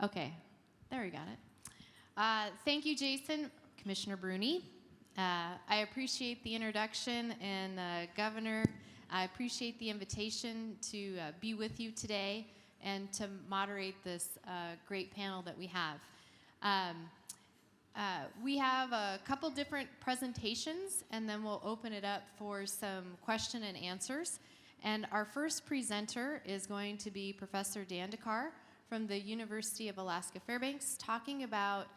Okay, there we got it. Thank you, Jason. Commissioner Bruni. I appreciate the introduction, and Governor, I appreciate the invitation to be with you today and to moderate this great panel that we have. We have a couple different presentations, and then we'll open it up for some question and answers. And our first presenter is going to be Professor Dan Dakar from the University of Alaska Fairbanks, talking about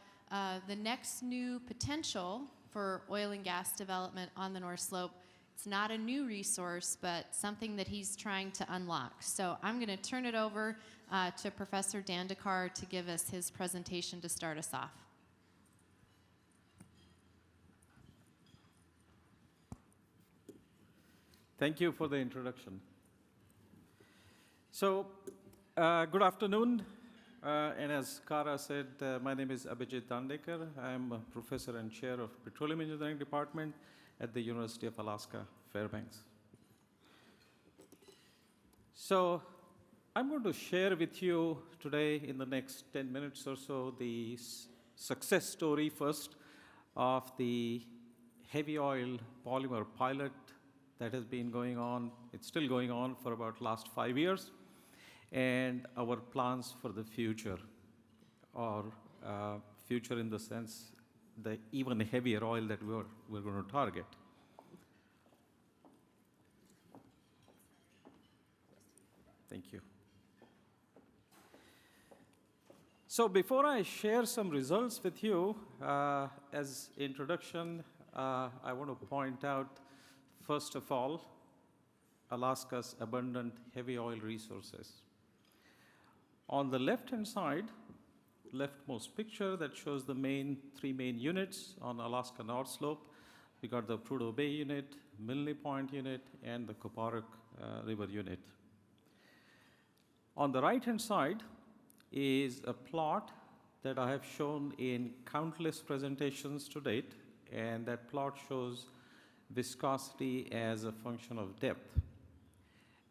the next new potential for oil and gas development on the North Slope. It's not a new resource, but something that he's trying to unlock. So I'm going to turn it over to Professor Dan Dakar to give us his presentation to start us off. Thank you for the introduction. So, good afternoon. And as Kara said, my name is Abhijit Dandekar. I am a professor and chair of Petroleum Engineering Department at the University of Alaska Fairbanks. So, I'm going to share with you today in the next 10 minutes or so the success story first of the heavy oil polymer pilot that has been going on. It's still going on for about last 5 years, and our plans for the future, or future in the sense the even heavier oil that we're going to target. Thank you. So before I share some results with you, as introduction, I want to point out, first of all, Alaska's abundant heavy oil resources. On the left-hand side, leftmost picture that shows the three main units on Alaska North Slope. We got the Prudhoe Bay unit, Milne Point unit, and the Kuparuk River unit. On the right-hand side is a plot that I have shown in countless presentations to date, and that plot shows viscosity as a function of depth.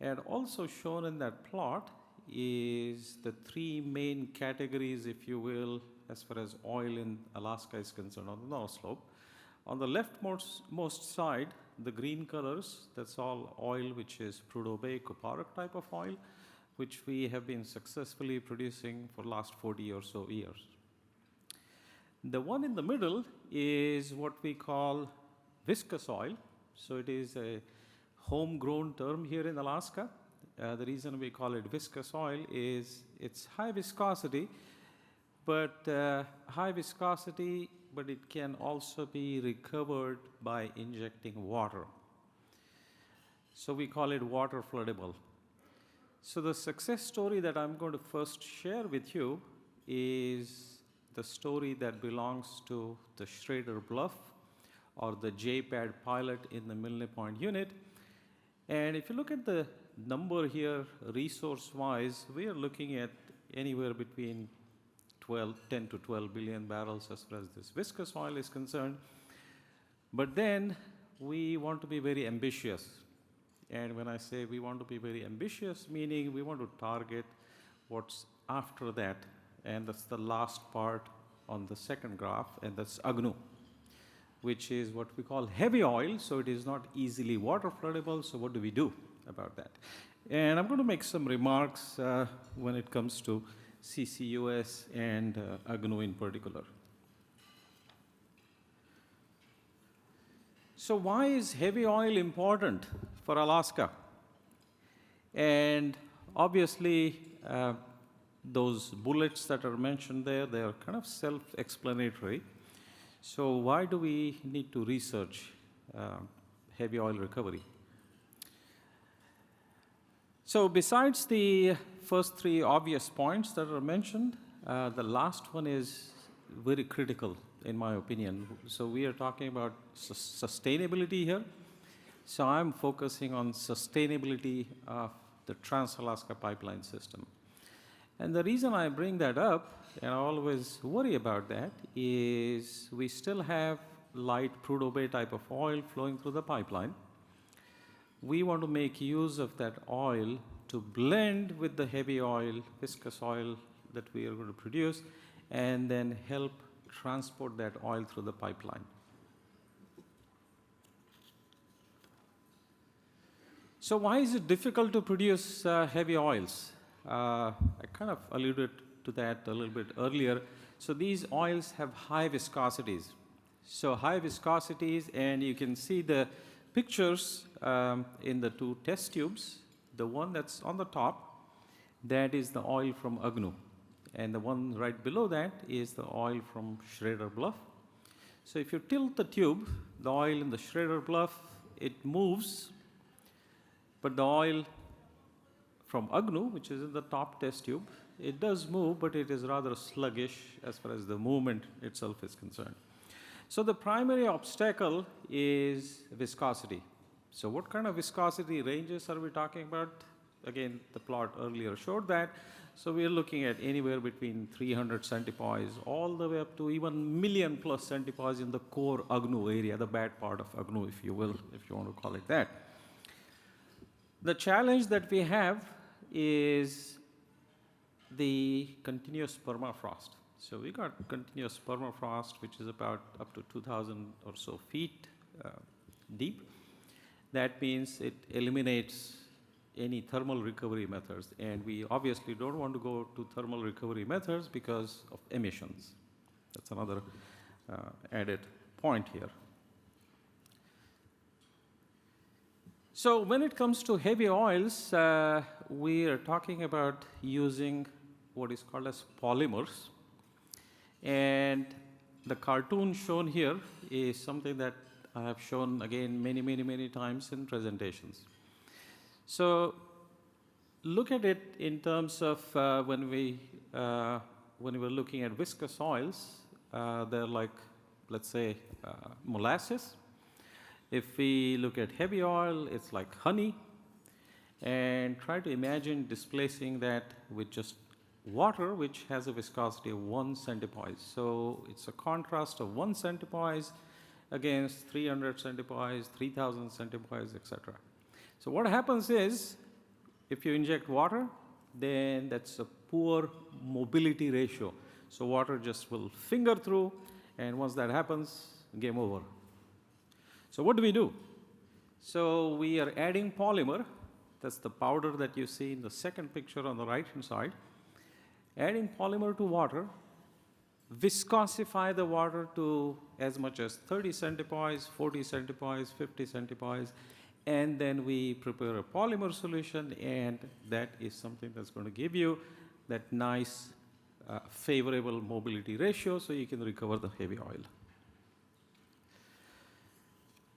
And also shown in that plot is the three main categories, if you will, as far as oil in Alaska is concerned on the North Slope. On the leftmost side, the green colors, that's all oil which is Prudhoe Bay, Kuparuk type of oil, which we have been successfully producing for the last 40 or so years. The one in the middle is what we call viscous oil. So it is a homegrown term here in Alaska. The reason we call it viscous oil is it's high viscosity, but it can also be recovered by injecting water. So we call it water floodable. So the success story that I'm going to first share with you is the story that belongs to the Schrader Bluff, or the JPAD pilot in the Milne Point unit. And if you look at the number here, resource-wise, we are looking at anywhere between 10 to 12 billion barrels as far as this viscous oil is concerned. But then we want to be very ambitious. And when I say we want to be very ambitious, meaning we want to target what's after that. And that's the last part on the second graph, and that's AGNU, which is what we call heavy oil, so it is not easily water floodable. So what do we do about that? And I'm going to make some remarks when it comes to CCUS and AGNU in particular. So why is heavy oil important for Alaska? And obviously, those bullets that are mentioned there, they are kind of self-explanatory. So why do we need to research heavy oil recovery? So besides the first three obvious points that are mentioned, the last one is very critical in my opinion. So we are talking about sustainability here. So I'm focusing on sustainability of the Trans-Alaska Pipeline System. And the reason I bring that up, and I always worry about that, is we still have light Prudhoe Bay type of oil flowing through the pipeline. We want to make use of that oil to blend with the heavy oil, viscous oil that we are going to produce and then help transport that oil through the pipeline. So why is it difficult to produce heavy oils? I kind of alluded to that a little bit earlier. So these oils have high viscosities. So high viscosities, and you can see the pictures in the two test tubes. The one that's on the top, that is the oil from Agnu. And the one right below that is the oil from Schrader Bluff. So if you tilt the tube, the oil in the Schrader Bluff, it moves, but the oil from Agnu, which is in the top test tube, it does move, but it is rather sluggish as far as the movement itself is concerned. So the primary obstacle is viscosity. So what kind of viscosity ranges are we talking about? Again, the plot earlier showed that. So we are looking at anywhere between 300 centipoise all the way up to even million plus centipoise in the core Agnu area, the bad part of Agnu, if you will, if you want to call it that. The challenge that we have is the continuous permafrost. So we got continuous permafrost, which is about up to 2,000 or so feet deep. That means it eliminates any thermal recovery methods, and we obviously don't want to go to thermal recovery methods because of emissions. That's another added point here. So when it comes to heavy oils, we are talking about using what is called as polymers. And the cartoon shown here is something that I have shown again many times in presentations. So look at it in terms of when we were looking at viscous oils, they're like, let's say, molasses. If we look at heavy oil, it's like honey. And try to imagine displacing that with just water, which has a viscosity of 1 centipoise. So it's a contrast of 1 centipoise against 300 centipoise, 3,000 centipoise, etc. So what happens is, if you inject water, then that's a poor mobility ratio. So water just will finger through, and once that happens, game over. So what do we do? So we are adding polymer. That's the powder that you see in the second picture on the right-hand side. Adding polymer to water, viscosify the water to as much as 30 centipoise, 40 centipoise, 50 centipoise, and then we prepare a polymer solution, and that is something that's going to give you that nice, favorable mobility ratio so you can recover the heavy oil.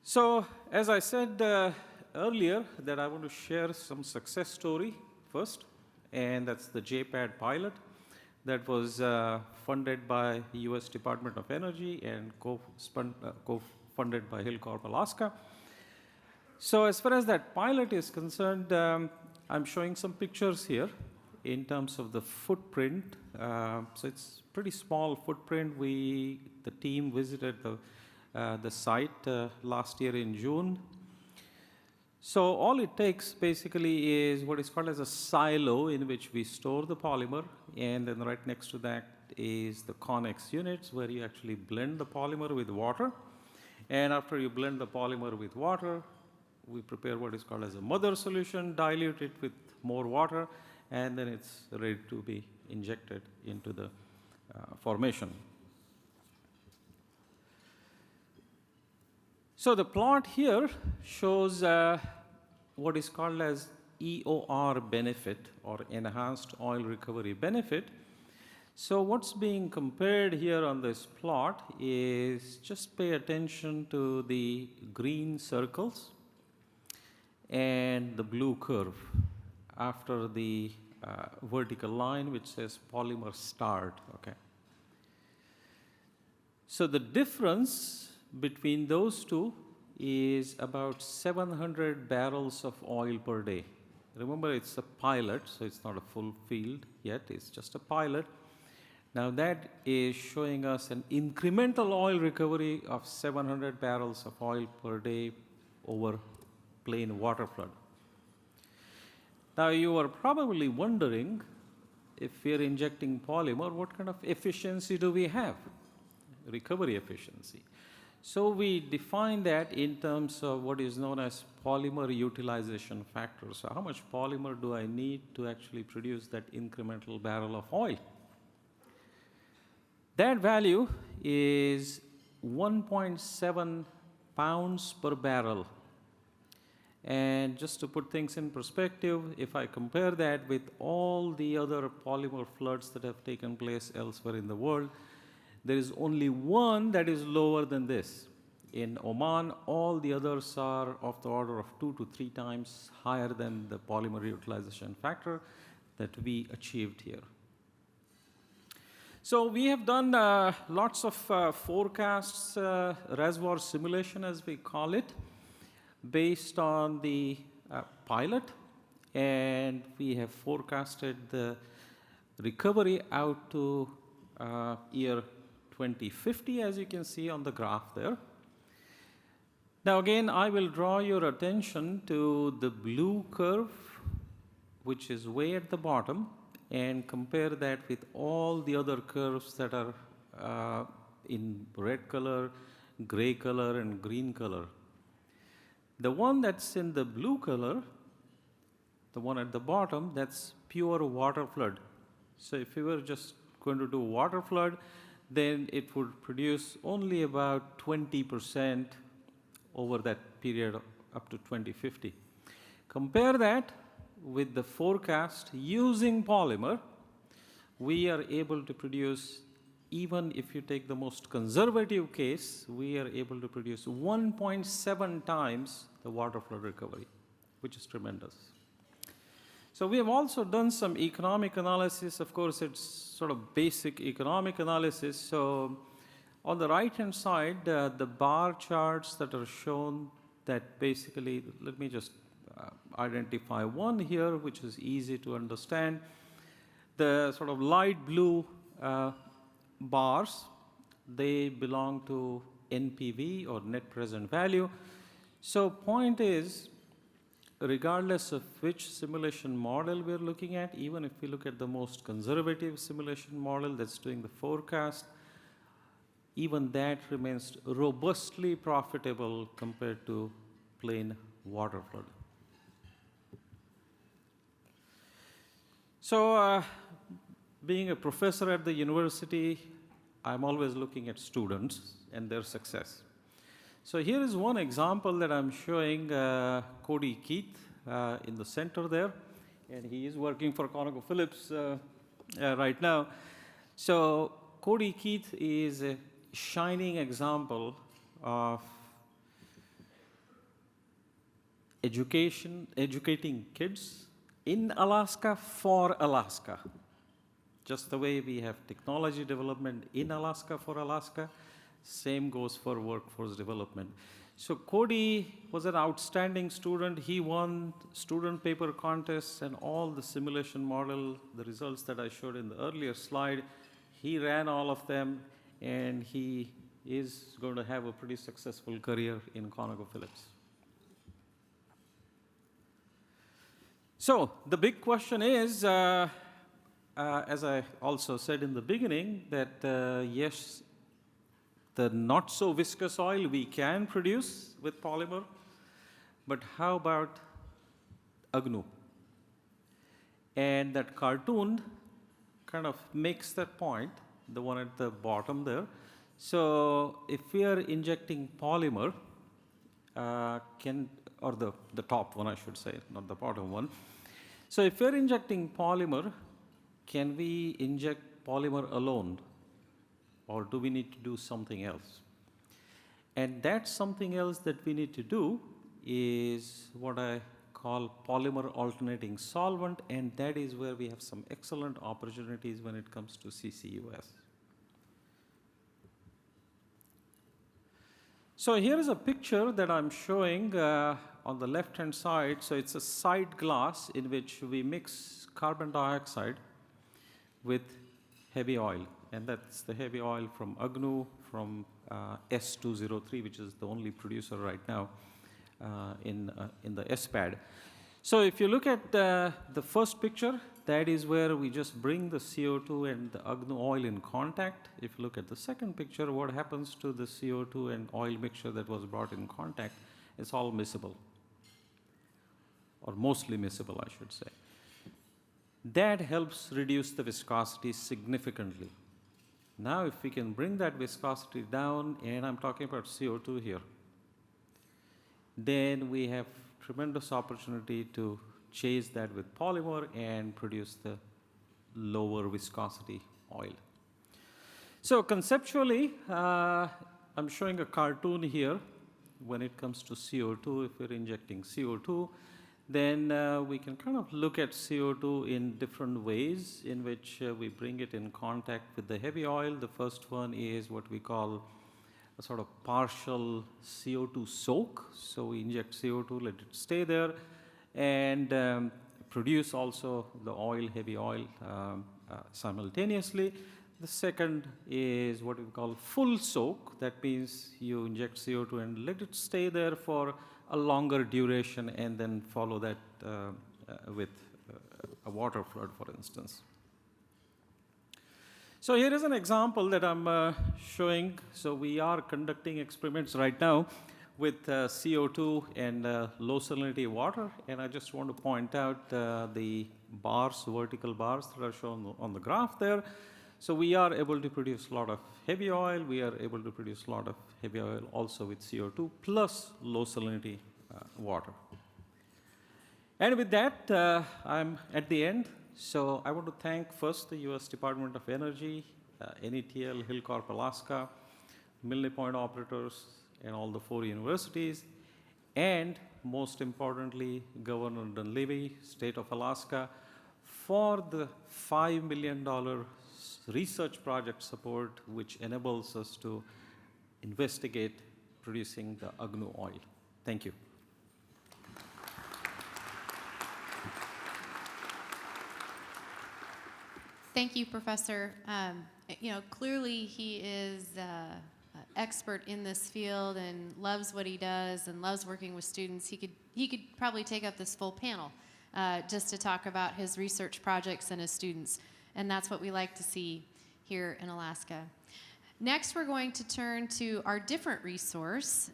So, as I said earlier, that I want to share some success story first, and that's the JPAD pilot that was funded by the US Department of Energy and co-funded by Hillcorp Alaska. So as far as that pilot is concerned, I'm showing some pictures here in terms of the footprint. So it's pretty small footprint. The team visited the site last year in June. So all it takes basically is what is called as a silo in which we store the polymer, and then right next to that is the Connex units where you actually blend the polymer with water. And after you blend the polymer with water, we prepare what is called as a mother solution, dilute it with more water, and then it's ready to be injected into the formation. So the plot here shows what is called as EOR benefit, or enhanced oil recovery benefit. So what's being compared here on this plot is, just pay attention to the green circles and the blue curve after the vertical line which says polymer start. Okay. So the difference between those two is about 700 barrels of oil per day. Remember, it's a pilot, so it's not a full field yet, it's just a pilot. Now that is showing us an incremental oil recovery of 700 barrels of oil per day over plain water flood. Now you are probably wondering, if we are injecting polymer, what kind of efficiency do we have? Recovery efficiency. So we define that in terms of what is known as polymer utilization factor. So how much polymer do I need to actually produce that incremental barrel of oil? That value is 1.7 pounds per barrel. And just to put things in perspective, if I compare that with all the other polymer floods that have taken place elsewhere in the world, there is only one that is lower than this. In Oman, all the others are of the order of 2 to 3 times higher than the polymer utilization factor that we achieved here. So we have done lots of forecasts, reservoir simulation as we call it, based on the pilot, and we have forecasted the recovery out to year 2050, as you can see on the graph there. Now again, I will draw your attention to the blue curve, which is way at the bottom, and compare that with all the other curves that are in red color, gray color, and green color. The one that's in the blue color, the one at the bottom, that's pure water flood. So if we were just going to do water flood, then it would produce only about 20% over that period up to 2050. Compare that with the forecast using polymer, we are able to produce, even if you take the most conservative case, we are able to produce 1.7 times the water flood recovery, which is tremendous. So we have also done some economic analysis. Of course, it's sort of basic economic analysis. So on the right-hand side, the bar charts that are shown that basically, let me just identify one here, which is easy to understand. The sort of light blue bars, they belong to NPV, or net present value. So point is, regardless of which simulation model we're looking at, even if we look at the most conservative simulation model that's doing the forecast, even that remains robustly profitable compared to plain water flood. So being a professor at the university, I'm always looking at students and their success. So here is one example that I'm showing Cody Keith in the center there, and he is working for ConocoPhillips right now. So Cody Keith is a shining example of educating kids in Alaska for Alaska. Just the way we have technology development in Alaska for Alaska, same goes for workforce development. So Cody was an outstanding student. He won student paper contests and all the simulation model, the results that I showed in the earlier slide. He ran all of them, and he is going to have a pretty successful career in ConocoPhillips. So the big question is, as I also said in the beginning, that yes, the not so viscous oil we can produce with polymer, but how about Agnu? And that cartoon kind of makes that point, the one at the bottom there. So if we are injecting polymer, or the top one I should say, not the bottom one. So if we're injecting polymer, can we inject polymer alone? Or do we need to do something else? And that something else that we need to do is what I call polymer alternating solvent, and that is where we have some excellent opportunities when it comes to CCUS. So here is a picture that I'm showing on the left-hand side. So it's a side glass in which we mix carbon dioxide with heavy oil. And that's the heavy oil from Agnu, from S203, which is the only producer right now in the SPAD. So if you look at the first picture, that is where we just bring the CO2 and the Agnu oil in contact. If you look at the second picture, what happens to the CO2 and oil mixture that was brought in contact, it's all miscible, or mostly miscible, I should say. That helps reduce the viscosity significantly. Now, if we can bring that viscosity down, and I'm talking about CO2 here, then we have tremendous opportunity to chase that with polymer and produce the lower viscosity oil. So conceptually, I'm showing a cartoon here. When it comes to CO2, if we're injecting CO2, then we can kind of look at CO2 in different ways in which we bring it in contact with the heavy oil. The first one is what we call a sort of partial CO2 soak. So we inject CO2, let it stay there, and produce also the oil, heavy oil, simultaneously. The second is what we call full soak. That means you inject CO2 and let it stay there for a longer duration and then follow that with a water flood, for instance. So here is an example that I'm showing. So we are conducting experiments right now with CO2 and low salinity water, and I just want to point out the bars, vertical bars that are shown on the graph there. So we are able to produce a lot of heavy oil. We are able to produce a lot of heavy oil also with CO2 plus low salinity water. And with that, I'm at the end. So I want to thank first the U.S. Department of Energy, NETL, Hillcorp Alaska, Milne Point operators, and all the 4 universities, and most importantly, Governor Dunleavy, State of Alaska, for the $5 million research project support, which enables us to investigate producing the Agnu oil. Thank you. Thank you, Professor. Clearly he is expert in this field and loves what he does and loves working with students. He could probably take up this full panel just to talk about his research projects and his students. And that's what we like to see here in Alaska. Next, we're going to turn to our different resource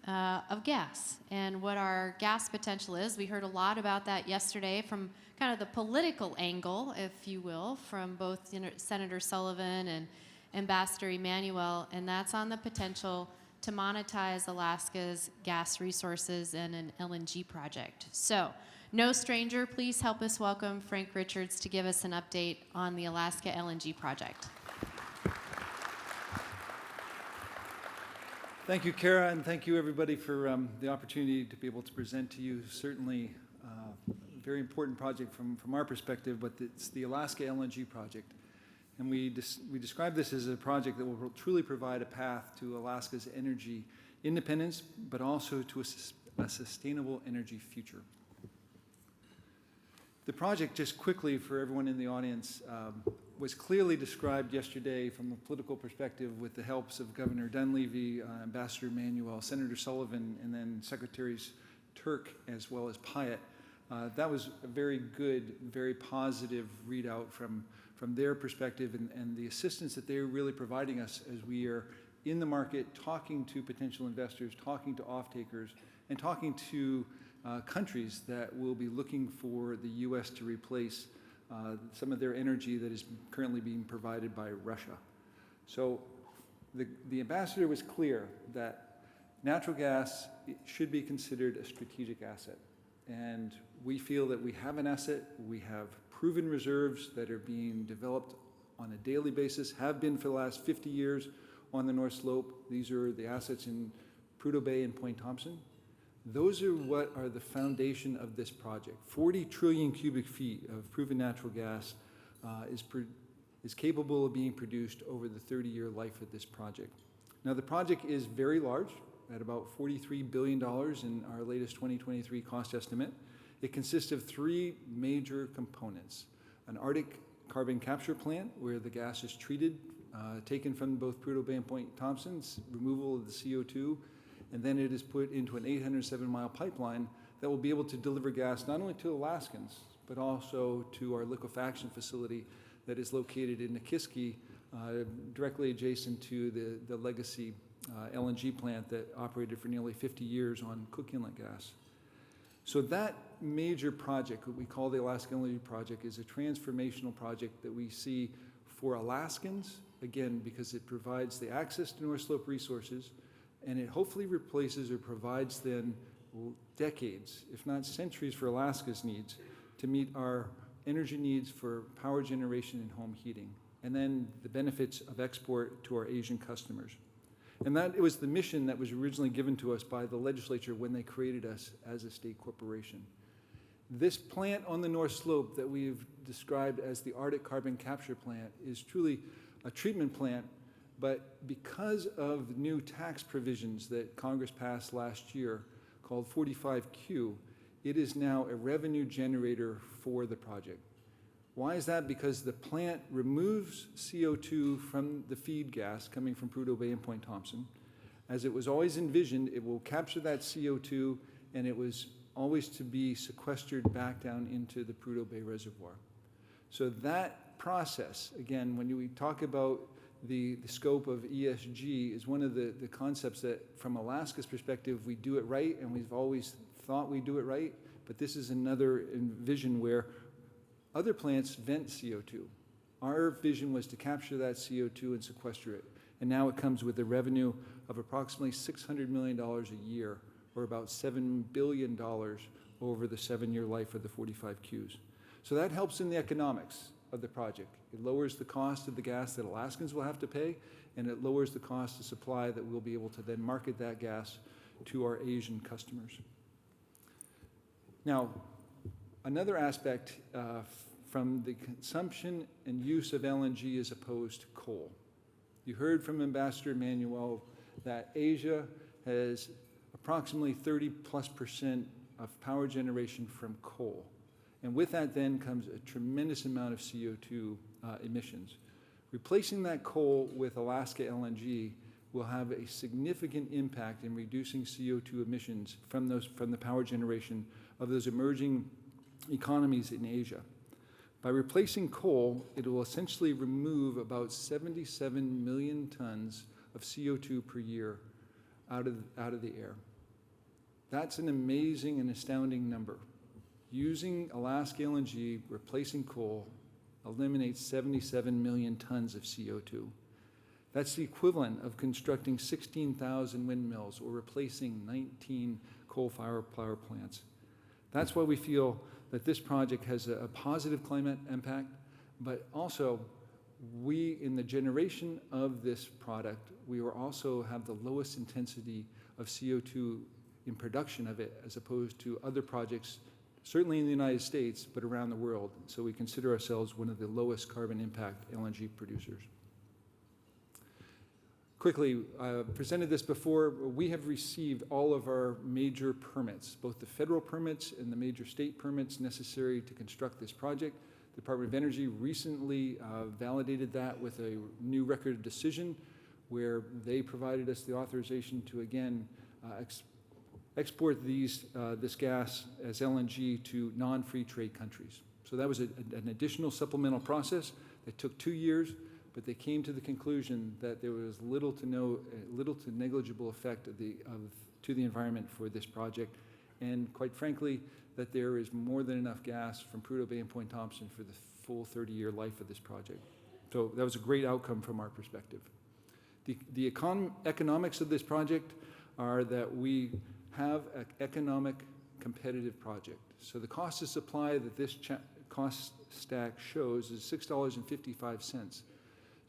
of gas and what our gas potential is. We heard a lot about that yesterday from kind of the political angle, if you will, from both Senator Sullivan and Ambassador Emanuel, and that's on the potential to monetize Alaska's gas resources in an LNG project. So, no stranger, please help us welcome Frank Richards to give us an update on the Alaska LNG project. Thank you, Kara, and thank you, everybody, for the opportunity to be able to present to you. Certainly a very important project from our perspective, but it's the Alaska LNG project. And we describe this as a project that will truly provide a path to Alaska's energy independence, but also to a sustainable energy future. The project, just quickly for everyone in the audience, was clearly described yesterday from a political perspective with the helps of Governor Dunleavy, Ambassador Emanuel, Senator Sullivan, and then Secretaries Turk as well as Pyatt. That was a very good, very positive readout from their perspective and the assistance that they're really providing us as we are in the market talking to potential investors, talking to off-takers, and talking to countries that will be looking for the U.S. to replace some of their energy that is currently being provided by Russia. So the ambassador was clear that natural gas should be considered a strategic asset. And we feel that we have an asset, we have proven reserves that are being developed on a daily basis, have been for the last 50 years on the North Slope. These are the assets in Prudhoe Bay and Point Thompson. Those are what are the foundation of this project. 40 trillion cubic feet of proven natural gas is capable of being produced over the 30-year life of this project. Now, the project is very large, at about $43 billion in our latest 2023 cost estimate. It consists of 3 major components: an Arctic carbon capture plant, where the gas is treated, taken from both Prudhoe Bay and Point Thompson's, removal of the CO2, and then it is put into an 807-mile pipeline that will be able to deliver gas not only to Alaskans, but also to our liquefaction facility that is located in Nikiski, directly adjacent to the legacy LNG plant that operated for nearly 50 years on Cook Inlet gas. So that major project, what we call the Alaska LNG project, is a transformational project that we see for Alaskans, again, because it provides the access to North Slope resources, and it hopefully replaces or provides then decades, if not centuries, for Alaska's needs to meet our energy needs for power generation and home heating, and then the benefits of export to our Asian customers. And that was the mission that was originally given to us by the legislature when they created us as a state corporation. This plant on the North Slope that we've described as the Arctic Carbon Capture Plant is truly a treatment plant, but because of new tax provisions that Congress passed last year called 45Q, it is now a revenue generator for the project. Why is that? Because the plant removes CO2 from the feed gas coming from Prudhoe Bay and Point Thompson. As it was always envisioned, it will capture that CO2, and it was always to be sequestered back down into the Prudhoe Bay Reservoir. So that process, again, when we talk about the scope of ESG, is one of the concepts that, from Alaska's perspective, we do it right, and we've always thought we do it right, but this is another vision where other plants vent CO2. Our vision was to capture that CO2 and sequester it. And now it comes with a revenue of approximately $600 million a year, or about $7 billion over the 7-year life of the 45Qs. So that helps in the economics of the project. It lowers the cost of the gas that Alaskans will have to pay, and it lowers the cost of supply that we'll be able to then market that gas to our Asian customers. Now, another aspect from the consumption and use of LNG as opposed to coal. You heard from Ambassador Manuel that Asia has approximately 30+% of power generation from coal. And with that then comes a tremendous amount of CO2 emissions. Replacing that coal with Alaska LNG will have a significant impact in reducing CO2 emissions from the power generation of those emerging economies in Asia. By replacing coal, it will essentially remove about 77 million tons of CO2 per year out of the air. That's an amazing and astounding number. Using Alaska LNG, replacing coal, eliminates 77 million tons of CO2. That's the equivalent of constructing 16,000 windmills or replacing 19 coal-fired power plants. That's why we feel that this project has a positive climate impact, but also we, in the generation of this product, we will also have the lowest intensity of CO2 in production of it as opposed to other projects, certainly in the United States, but around the world. So we consider ourselves one of the lowest carbon impact LNG producers. Quickly, I presented this before. We have received all of our major permits, both the federal permits and the major state permits necessary to construct this project. The Department of Energy recently validated that with a new record of decision where they provided us the authorization to, again, export this gas as LNG to non-free trade countries. So that was an additional supplemental process that took 2 years, but they came to the conclusion that there was little to negligible effect to the environment for this project, and quite frankly, that there is more than enough gas from Prudhoe Bay and Point Thompson for the full 30-year life of this project. So that was a great outcome from our perspective. The economics of this project are that we have an economic competitive project. So the cost of supply that this cost stack shows is $6.55.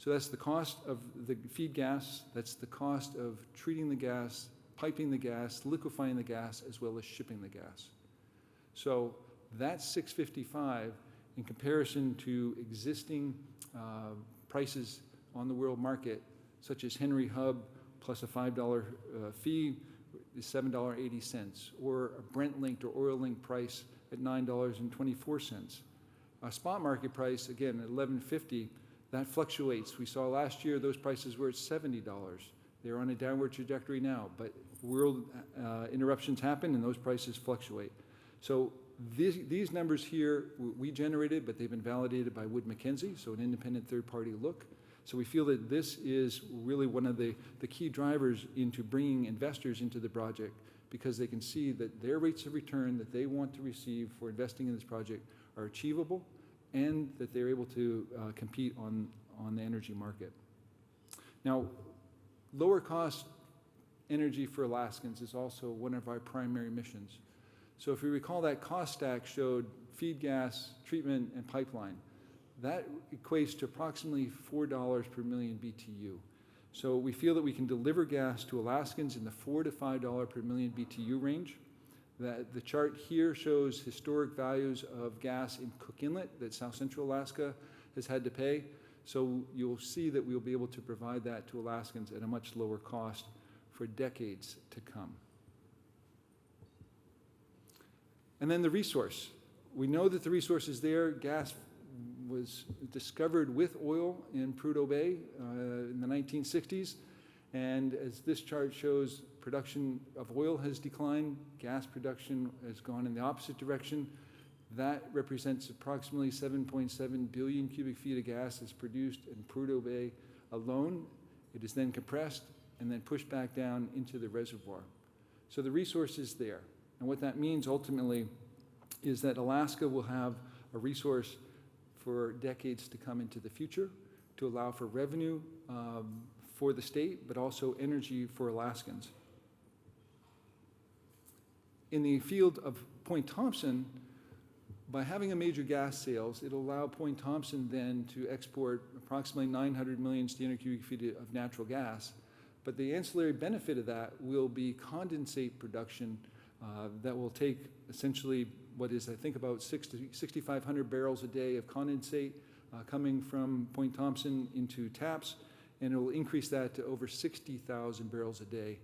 So that's the cost of the feed gas, that's the cost of treating the gas, piping the gas, liquefying the gas, as well as shipping the gas. So that's $6.55 in comparison to existing prices on the world market, such as Henry Hub plus a $5 fee is $7.80, or a Brent-linked or oil-linked price at $9.24. A spot market price, again, at $11.50, that fluctuates. We saw last year those prices were at $70. They're on a downward trajectory now, but world interruptions happen and those prices fluctuate. So these numbers here, we generated, but they've been validated by Wood Mackenzie, so an independent third-party look. So we feel that this is really one of the key drivers into bringing investors into the project, because they can see that their rates of return that they want to receive for investing in this project are achievable, and that they're able to compete on the energy market. Now, lower cost energy for Alaskans is also one of our primary missions. So if you recall, that cost stack showed feed gas, treatment, and pipeline. That equates to approximately $4 per million BTU. So we feel that we can deliver gas to Alaskans in the $4 to $5 per million BTU range. The chart here shows historic values of gas in Cook Inlet that South Central Alaska has had to pay. So you'll see that we'll be able to provide that to Alaskans at a much lower cost for decades to come. And then the resource. We know that the resource is there. Gas was discovered with oil in Prudhoe Bay in the 1960s. And as this chart shows, production of oil has declined. Gas production has gone in the opposite direction. That represents approximately 7.7 billion cubic feet of gas that's produced in Prudhoe Bay alone. It is then compressed and then pushed back down into the reservoir. So the resource is there. And what that means ultimately is that Alaska will have a resource for decades to come into the future to allow for revenue for the state, but also energy for Alaskans. In the field of Point Thompson, by having a major gas sales, it'll allow Point Thompson then to export approximately 900 million standard cubic feet of natural gas. But the ancillary benefit of that will be condensate production that will take essentially what is, I think, about 6,500 barrels a day of condensate coming from Point Thompson into TAPS, and it will increase that to over 60,000 barrels a day.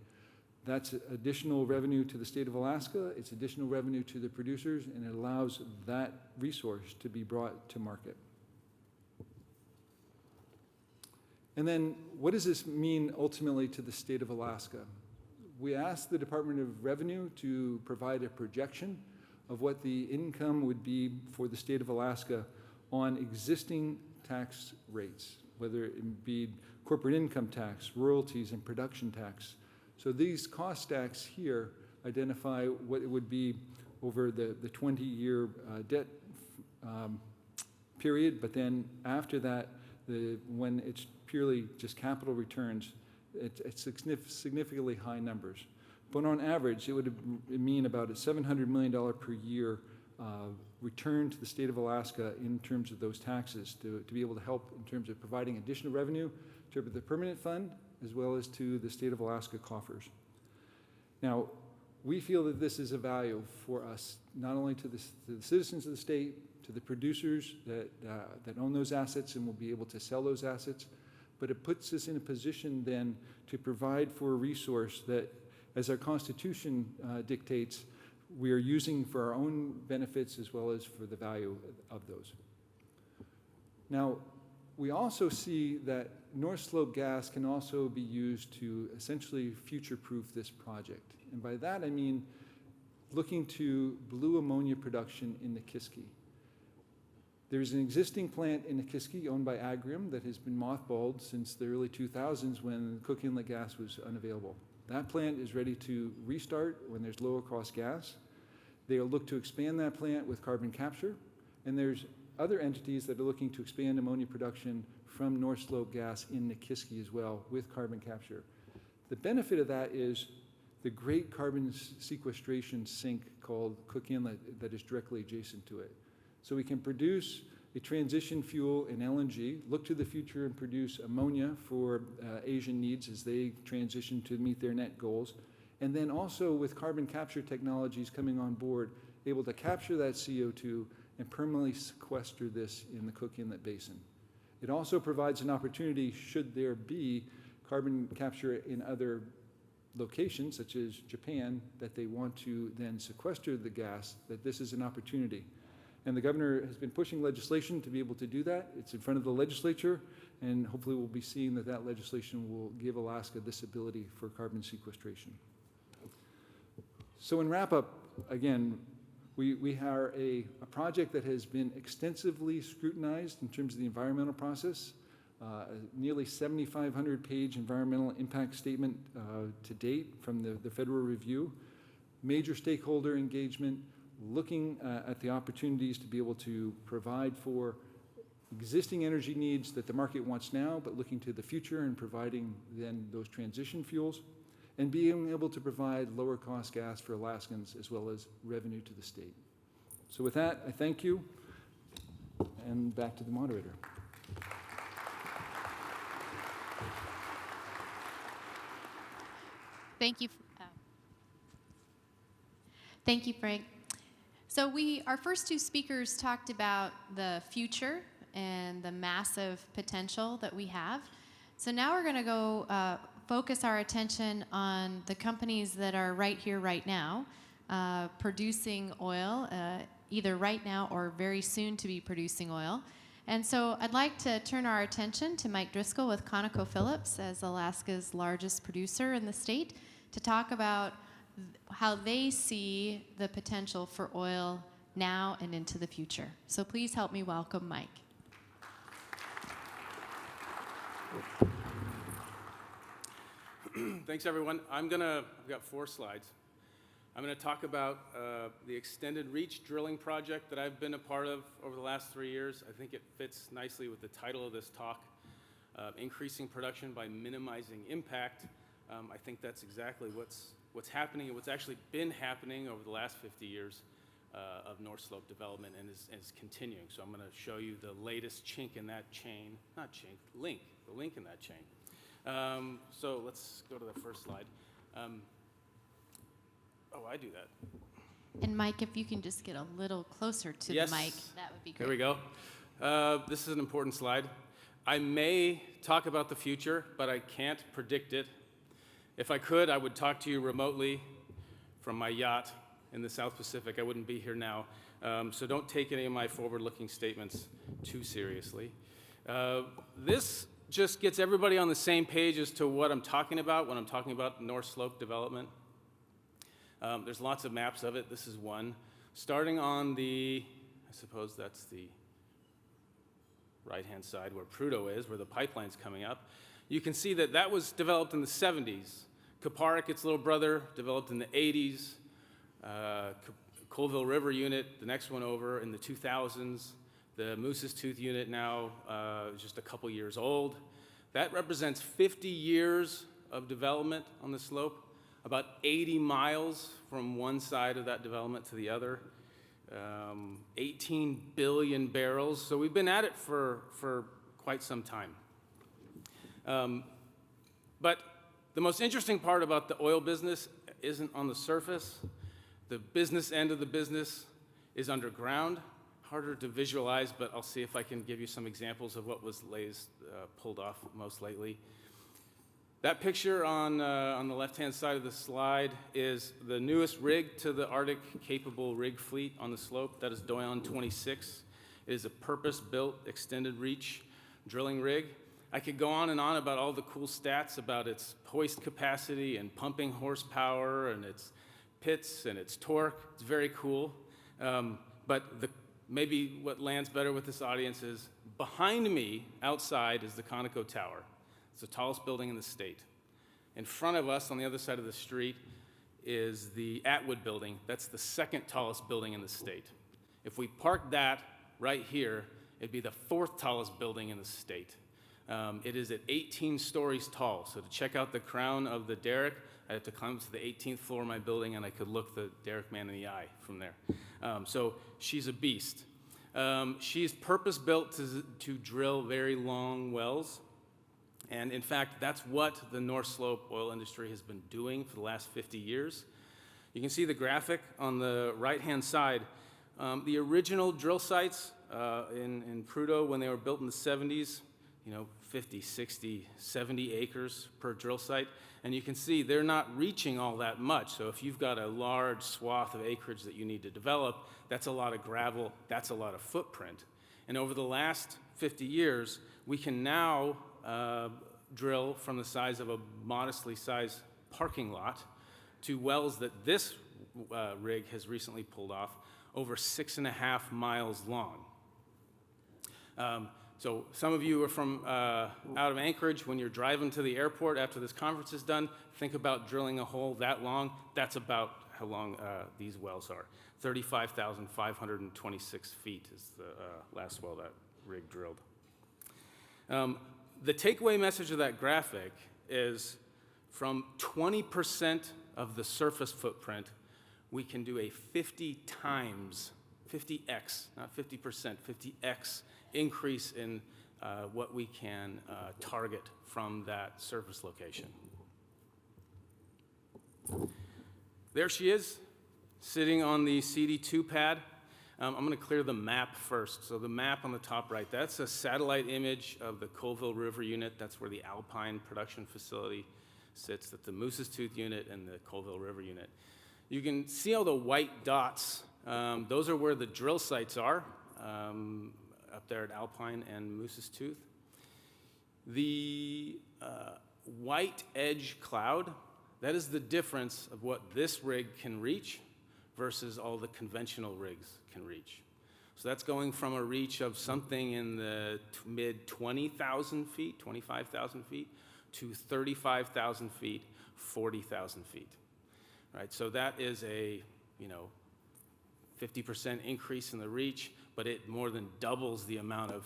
That's additional revenue to the state of Alaska, it's additional revenue to the producers, and it allows that resource to be brought to market. And then what does this mean ultimately to the state of Alaska? We asked the Department of Revenue to provide a projection of what the income would be for the state of Alaska on existing tax rates, whether it be corporate income tax, royalties, and production tax. So these cost stacks here identify what it would be over the 20-year debt period, but then after that, when it's purely just capital returns, it's significantly high numbers. But on average, it would mean about a $700 million per year return to the state of Alaska in terms of those taxes to be able to help in terms of providing additional revenue to the permanent fund as well as to the state of Alaska coffers. Now, we feel that this is a value for us, not only to the citizens of the state, to the producers that own those assets and will be able to sell those assets, but it puts us in a position then to provide for a resource that, as our Constitution dictates, we are using for our own benefits as well as for the value of those. Now, we also see that North Slope gas can also be used to essentially future-proof this project. And by that I mean looking to blue ammonia production in Nikiski. There's an existing plant in Nikiski owned by Agrium that has been mothballed since the early 2000s when Cook Inlet gas was unavailable. That plant is ready to restart when there's lower cost gas. They'll look to expand that plant with carbon capture, and there's other entities that are looking to expand ammonia production from North Slope gas in Nikiski as well with carbon capture. The benefit of that is the great carbon sequestration sink called Cook Inlet that is directly adjacent to it. So we can produce a transition fuel in LNG, look to the future and produce ammonia for Asian needs as they transition to meet their net goals. And then also with carbon capture technologies coming on board, able to capture that CO2 and permanently sequester this in the Cook Inlet Basin. It also provides an opportunity, should there be carbon capture in other locations, such as Japan, that they want to then sequester the gas, that this is an opportunity. And the governor has been pushing legislation to be able to do that. It's in front of the legislature, and hopefully we'll be seeing that that legislation will give Alaska this ability for carbon sequestration. So in wrap-up, again, we are a project that has been extensively scrutinized in terms of the environmental process. Nearly 7,500-page environmental impact statement to date from the Federal Review. Major stakeholder engagement, looking at the opportunities to be able to provide for existing energy needs that the market wants now, but looking to the future and providing then those transition fuels, and being able to provide lower cost gas for Alaskans as well as revenue to the state. So with that, I thank you, and back to the moderator. Thank you. Thank you, Frank. So our first two speakers talked about the future and the massive potential that we have. So now we're going to go focus our attention on the companies that are right here, right now, producing oil, either right now or very soon to be producing oil. And so I'd like to turn our attention to Mike Driscoll with ConocoPhillips as Alaska's largest producer in the state to talk about how they see the potential for oil now and into the future. So please help me welcome Mike. Thanks, everyone. I've got 4 slides. I'm going to talk about the extended reach drilling project that I've been a part of over the last 3 years. I think it fits nicely with the title of this talk, increasing production by minimizing impact. I think that's exactly what's happening and what's actually been happening over the last 50 years of North Slope development and is continuing. So I'm going to show you the latest chink in that chain, not chink, link, the link in that chain. So let's go to the first slide. I do that. And Mike, if you can just get a little closer to Yes. the mic, that would be great. Here we go. This is an important slide. I may talk about the future, but I can't predict it. If I could, I would talk to you remotely from my yacht in the South Pacific. I wouldn't be here now. So don't take any of my forward-looking statements too seriously. This just gets everybody on the same page as to what I'm talking about when I'm talking about North Slope development. There's lots of maps of it. This is one. Starting on I suppose that's the right-hand side where Prudhoe is, where the pipeline's coming up. You can see that was developed in the 70s. Kuparuk, its little brother, developed in the 80s. Colville River unit, the next one over, in the 2000s. The Moose's Tooth unit now is just a couple years old. That represents 50 years of development on the slope, about 80 miles from one side of that development to the other, 18 billion barrels. So we've been at it for quite some time. But the most interesting part about the oil business isn't on the surface. The business end of the business is underground. Harder to visualize, but I'll see if I can give you some examples of what was pulled off most lately. That picture on the left-hand side of the slide is the newest rig to the Arctic capable rig fleet on the slope. That is Doyon 26. It is a purpose-built extended reach drilling rig. I could go on and on about all the cool stats about its hoist capacity and pumping horsepower and its pits and its torque. It's very cool. But maybe what lands better with this audience is behind me, outside, is the Conoco Tower. It's the tallest building in the state. In front of us, on the other side of the street, is the Atwood building. That's the second tallest building in the state. If we parked that right here, it'd be the 4th tallest building in the state. It is at 18 stories tall. So to check out the crown of the derrick, I have to climb to the 18th floor of my building, and I could look the derrick man in the eye from there. So she's a beast. She's purpose-built to drill very long wells. And in fact, that's what the North Slope oil industry has been doing for the last 50 years. You can see the graphic on the right-hand side. The original drill sites in Prudhoe, when they were built in the 70s, 50, 60, 70 acres per drill site. And you can see they're not reaching all that much. So if you've got a large swath of acreage that you need to develop, that's a lot of gravel, that's a lot of footprint. And over the last 50 years, we can now drill from the size of a modestly sized parking lot to wells that this rig has recently pulled off over 6.5 miles long. So some of you are from out of Anchorage. When you're driving to the airport after this conference is done, think about drilling a hole that long. That's about how long these wells are. 35,526 feet is the last well that rig drilled. The takeaway message of that graphic is from 20% of the surface footprint, we can do a 50 times, 50x, not 50%, 50x increase in what we can target from that surface location. There she is, sitting on the CD2 pad. I'm going to clear the map first. So the map on the top right, that's a satellite image of the Colville River unit. That's where the Alpine production facility sits. That's the Moose's Tooth unit and the Colville River unit. You can see all the white dots. Those are where the drill sites are, up there at Alpine and Moose's Tooth. The white edge cloud, that is the difference of what this rig can reach versus all the conventional rigs can reach. So that's going from a reach of something in the mid 20,000 feet, 25,000 feet, to 35,000 feet, 40,000 feet. Right, so that is a 50% increase in the reach, but it more than doubles the amount of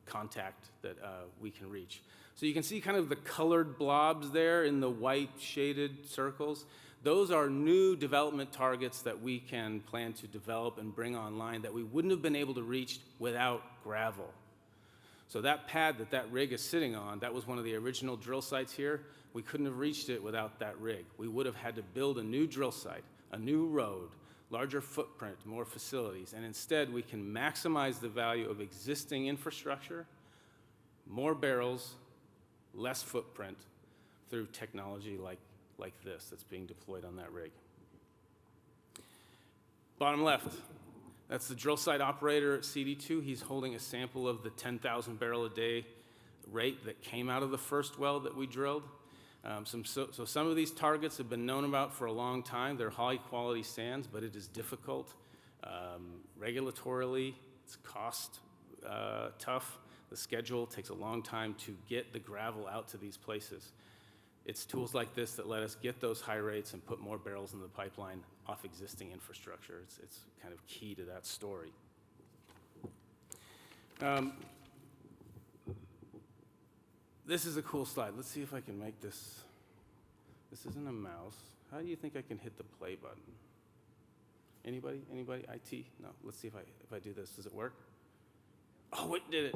contact that we can reach. So you can see kind of the colored blobs there in the white shaded circles. Those are new development targets that we can plan to develop and bring online that we wouldn't have been able to reach without gravel. So that pad that rig is sitting on, that was one of the original drill sites here. We couldn't have reached it without that rig. We would have had to build a new drill site, a new road, larger footprint, more facilities, and instead we can maximize the value of existing infrastructure, more barrels, less footprint through technology like this that's being deployed on that rig. Bottom left, that's the drill site operator at CD2. He's holding a sample of the 10,000 barrel a day rate that came out of the first well that we drilled. So some of these targets have been known about for a long time. They're high quality sands, but it is difficult. Regulatorily, it's cost tough. The schedule takes a long time to get the gravel out to these places. It's tools like this that let us get those high rates and put more barrels in the pipeline off existing infrastructure. It's kind of key to that story. This is a cool slide. Let's see if I can make this. This isn't a mouse. How do you think I can hit the play button? Anybody? Anybody? IT? No. Let's see if I do this. Does it work? Oh, it did it.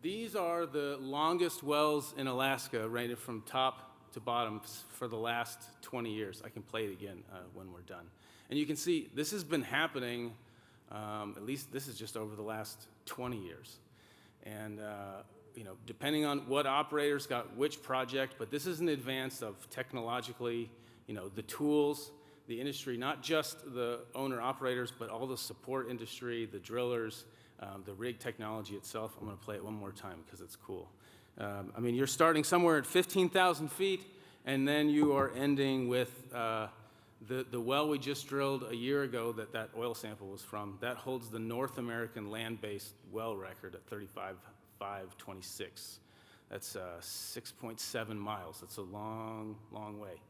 These are the longest wells in Alaska, rated from top to bottom for the last 20 years. I can play it again when we're done. And you can see this has been happening, at least this is just over the last 20 years. And depending on what operators got which project, but this is an advance of technologically, the tools, the industry, not just the owner-operators, but all the support industry, the drillers, the rig technology itself. I'm going to play it one more time because it's cool. You're starting somewhere at 15,000 feet, and then you are ending with the well we just drilled a year ago that oil sample was from. That holds the North American land-based well record at 35,526. That's 6.7 miles. That's a long, long way.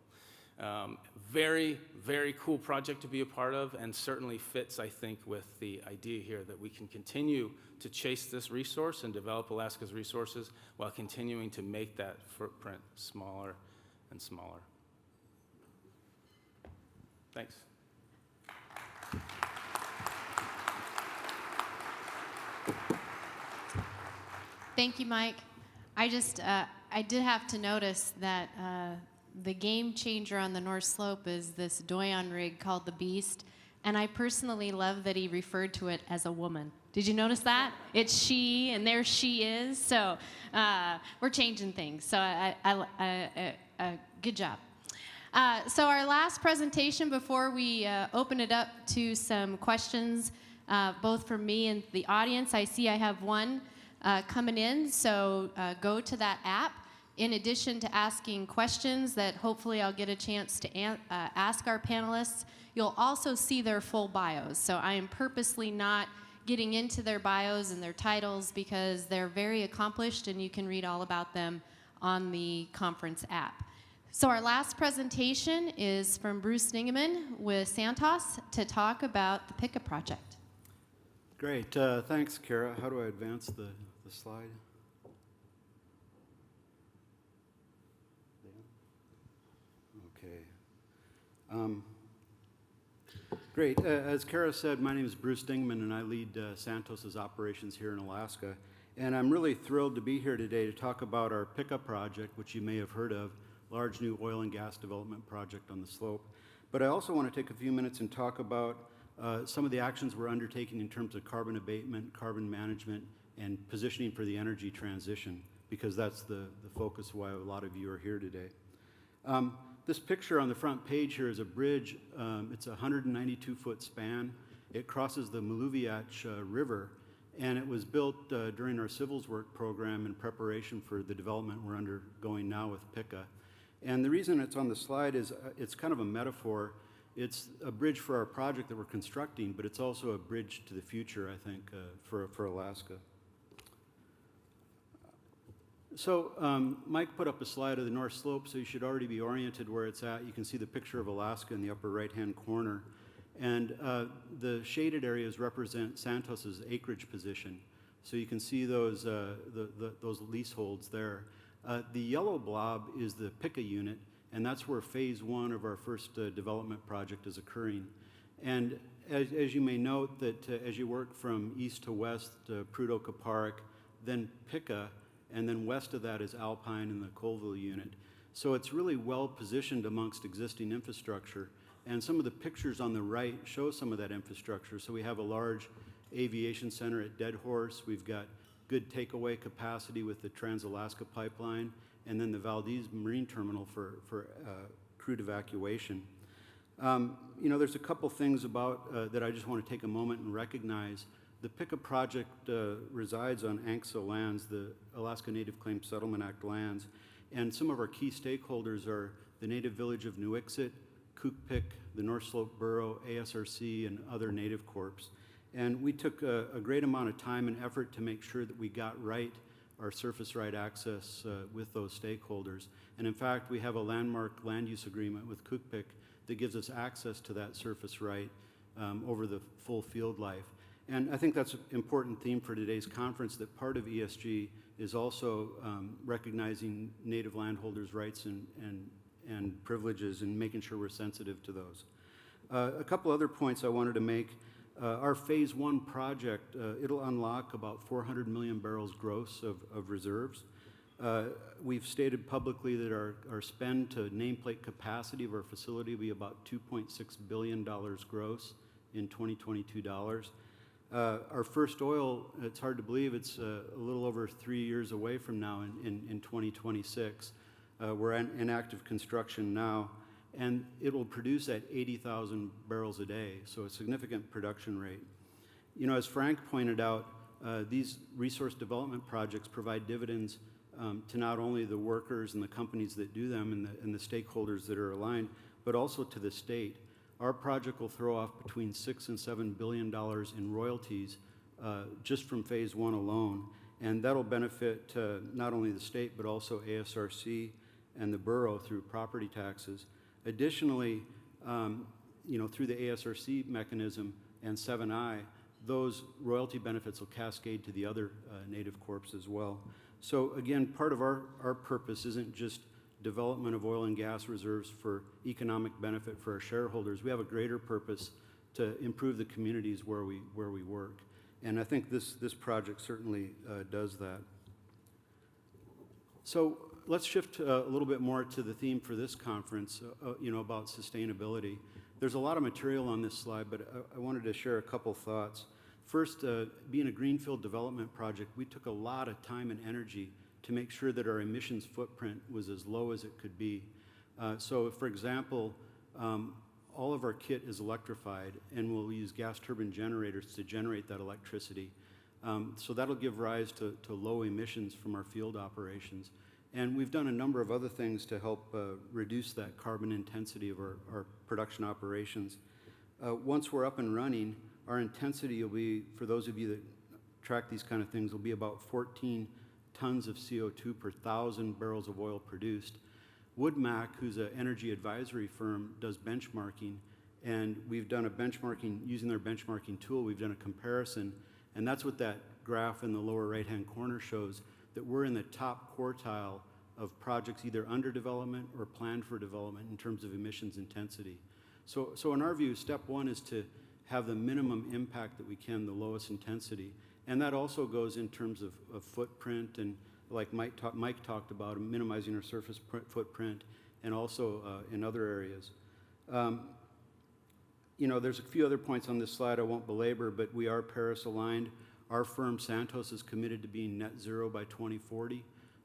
Very, very cool project to be a part of, and certainly fits, I think, with the idea here that we can continue to chase this resource and develop Alaska's resources while continuing to make that footprint smaller and smaller. Thanks. Thank you, Mike. I did have to notice that the game changer on the North Slope is this Doyon rig called the Beast, and I personally love that he referred to it as a woman. Did you notice that? It's she, and there she is. So we're changing things. So good job. So our last presentation before we open it up to some questions both from me and the audience. I see I have one coming in, so go to that app. In addition to asking questions that hopefully I'll get a chance to ask our panelists, you'll also see their full bios. So I am purposely not getting into their bios and their titles because they're very accomplished and you can read all about them on the conference app. So our last presentation is from Bruce Dingeman with Santos to talk about the PICA project. Great. Thanks, Kara. How do I advance the slide? Okay. Great. As Kara said, my name is Bruce Dingeman, and I lead Santos's operations here in Alaska. And I'm really thrilled to be here today to talk about our PICA project, which you may have heard of, large new oil and gas development project on the slope. But I also want to take a few minutes and talk about some of the actions we're undertaking in terms of carbon abatement, carbon management, and positioning for the energy transition, because that's the focus why a lot of you are here today. This picture on the front page here is a bridge. It's a 192-foot span. It crosses the Maluviach River, and it was built during our civils work program in preparation for the development we're undergoing now with PICA. And the reason it's on the slide is it's kind of a metaphor. It's a bridge for our project that we're constructing, but it's also a bridge to the future, I think, for Alaska. So Mike put up a slide of the North Slope, so you should already be oriented where it's at. You can see the picture of Alaska in the upper right-hand corner. And the shaded areas represent Santos's acreage position. So you can see those leaseholds there. The yellow blob is the PICA unit, and that's where phase one of our first development project is occurring. And as you may note, that as you work from east to west, Prudhoe Kuparuk, then PICA, and then west of that is Alpine and the Colville unit. So it's really well positioned amongst existing infrastructure. And some of the pictures on the right show some of that infrastructure. So we have a large aviation center at Dead Horse. We've got good takeaway capacity with the Trans-Alaska Pipeline, and then the Valdez Marine Terminal for crude evacuation. You know, there's a couple things about that I just want to take a moment and recognize. The PICA project resides on ANCSA lands, the Alaska Native Claims Settlement Act lands, and some of our key stakeholders are the native village of Nuiqsut, Kukpik, the North Slope Borough, ASRC, and other native corps. And we took a great amount of time and effort to make sure that we got right our surface right access with those stakeholders. And in fact, we have a landmark land use agreement with Kukpik that gives us access to that surface right over the full field life. And I think that's an important theme for today's conference, that part of ESG is also recognizing native landholders' rights and privileges and making sure we're sensitive to those. A couple other points I wanted to make. Our phase one project, it'll unlock about 400 million barrels gross of reserves. We've stated publicly that our spend to nameplate capacity of our facility will be about $2.6 billion gross in 2022 dollars. Our first oil, it's hard to believe, it's a little over 3 years away from now in 2026. We're in active construction now, and it will produce at 80,000 barrels a day, so a significant production rate. You know, as Frank pointed out, these resource development projects provide dividends to not only the workers and the companies that do them and the stakeholders that are aligned, but also to the state. Our project will throw off between $6 and $7 billion in royalties just from phase one alone, and that'll benefit not only the state but also ASRC and the borough through property taxes. Additionally, you know, through the ASRC mechanism and 7I, those royalty benefits will cascade to the other native corps as well. So again, part of our purpose isn't just development of oil and gas reserves for economic benefit for our shareholders. We have a greater purpose to improve the communities where we work. And I think this project certainly does that. So let's shift a little bit more to the theme for this conference, you know, about sustainability. There's a lot of material on this slide, but I wanted to share a couple thoughts. First, being a greenfield development project, we took a lot of time and energy to make sure that our emissions footprint was as low as it could be. So, for example, all of our kit is electrified, and we'll use gas turbine generators to generate that electricity. So that'll give rise to low emissions from our field operations. And we've done a number of other things to help reduce that carbon intensity of our production operations. Once we're up and running, our intensity will be, for those of you that track these kind of things, will be about 14 tons of CO2 per 1,000 barrels of oil produced. WoodMac, who's an energy advisory firm, does benchmarking, and we've done a benchmarking, using their benchmarking tool, we've done a comparison, and that's what that graph in the lower right-hand corner shows, that we're in the top quartile of projects either under development or planned for development in terms of emissions intensity. So in our view, step one is to have the minimum impact that we can, the lowest intensity. And that also goes in terms of footprint, and like Mike talked about, minimizing our surface footprint, and also in other areas. There's a few other points on this slide I won't belabor, but we are Paris aligned. Our firm, Santos, is committed to being net zero by 2040,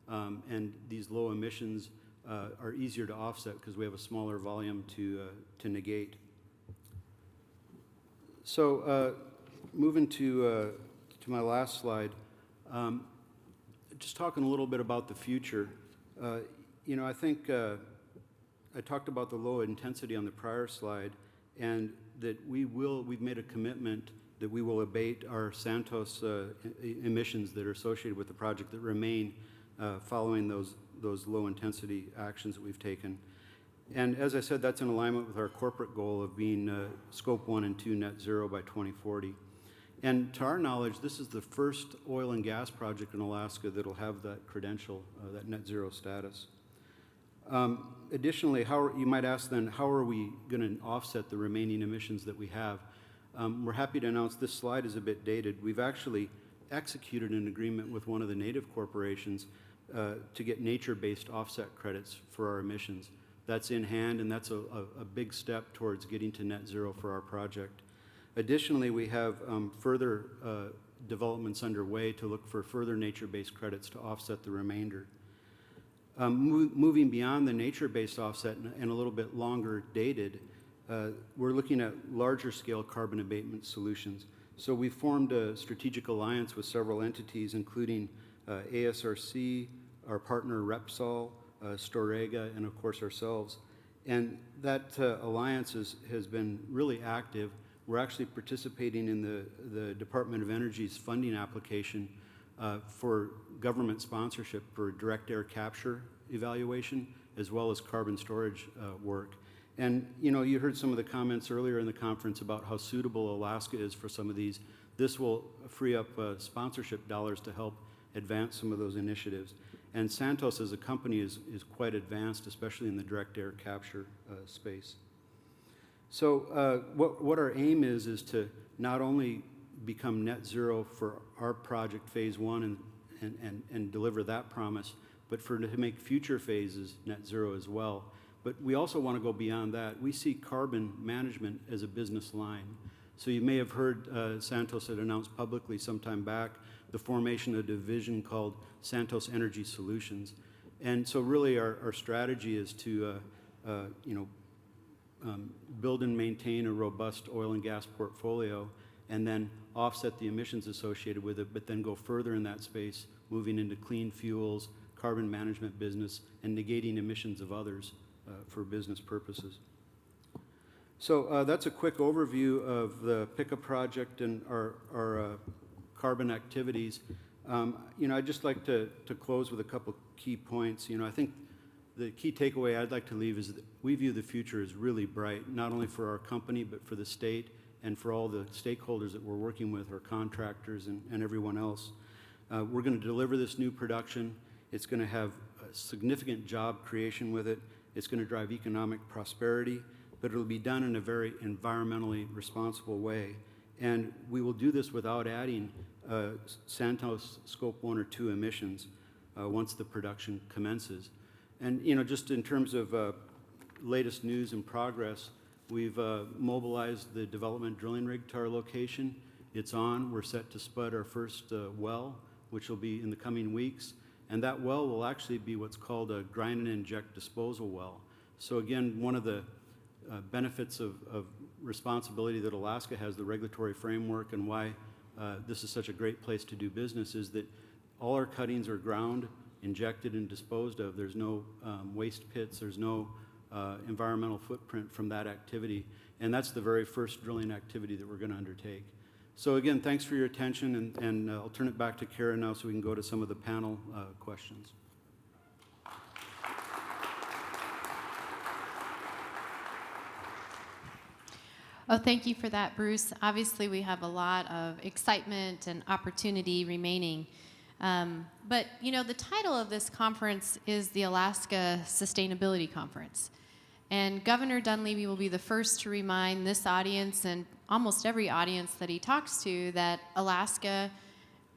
and these low emissions are easier to offset because we have a smaller volume to negate. So moving to my last slide, just talking a little bit about the future. I think I talked about the low intensity on the prior slide, and that we've made a commitment that we will abate our Santos emissions that are associated with the project that remain following those low intensity actions that we've taken. And as I said, that's in alignment with our corporate goal of being scope 1 and 2 net zero by 2040. And to our knowledge, this is the first oil and gas project in Alaska that'll have that credential, that net zero status. Additionally, you might ask then, how are we going to offset the remaining emissions that we have? We're happy to announce this slide is a bit dated. We've actually executed an agreement with one of the native corporations to get nature-based offset credits for our emissions. That's in hand, and that's a big step towards getting to net zero for our project. Additionally, we have further developments underway to look for further nature-based credits to offset the remainder. Moving beyond the nature-based offset and a little bit longer dated, we're looking at larger scale carbon abatement solutions. So we formed a strategic alliance with several entities, including ASRC, our partner Repsol, Storegga, and of course ourselves. And that alliance has been really active. We're actually participating in the Department of Energy's funding application for government sponsorship for direct air capture evaluation, as well as carbon storage work. And you heard some of the comments earlier in the conference about how suitable Alaska is for some of these. This will free up sponsorship dollars to help advance some of those initiatives. And Santos as a company is quite advanced, especially in the direct air capture space. So what our aim is to not only become net zero for our project phase 1 and deliver that promise, but to make future phases net zero as well. But we also want to go beyond that. We see carbon management as a business line. So you may have heard Santos had announced publicly some time back the formation of a division called Santos Energy Solutions. And so really our strategy is to build and maintain a robust oil and gas portfolio, and then offset the emissions associated with it, but then go further in that space, moving into clean fuels, carbon management business, and negating emissions of others for business purposes. So that's a quick overview of the Pikka project and our carbon activities. I'd just like to close with a couple key points. I think the key takeaway I'd like to leave is that we view the future as really bright, not only for our company, but for the state and for all the stakeholders that we're working with, our contractors and everyone else. We're going to deliver this new production. It's going to have significant job creation with it. It's going to drive economic prosperity, but it'll be done in a very environmentally responsible way. And we will do this without adding Santos Scope 1 or 2 emissions once the production commences. And just in terms of latest news and progress, we've mobilized the development drilling rig to our location. It's on. We're set to spud our first well, which will be in the coming weeks. And that well will actually be what's called a grind and inject disposal well. So again, one of the benefits of responsibility that Alaska has, the regulatory framework, and why this is such a great place to do business is that all our cuttings are ground, injected, and disposed of. There's no waste pits, there's no environmental footprint from that activity, and that's the very first drilling activity that we're going to undertake. So again, thanks for your attention, and I'll turn it back to Karen now so we can go to some of the panel questions. Oh, thank you for that, Bruce. Obviously, we have a lot of excitement and opportunity remaining. But, you know, the title of this conference is the Alaska Sustainability Conference. And Governor Dunleavy will be the first to remind this audience and almost every audience that he talks to that Alaska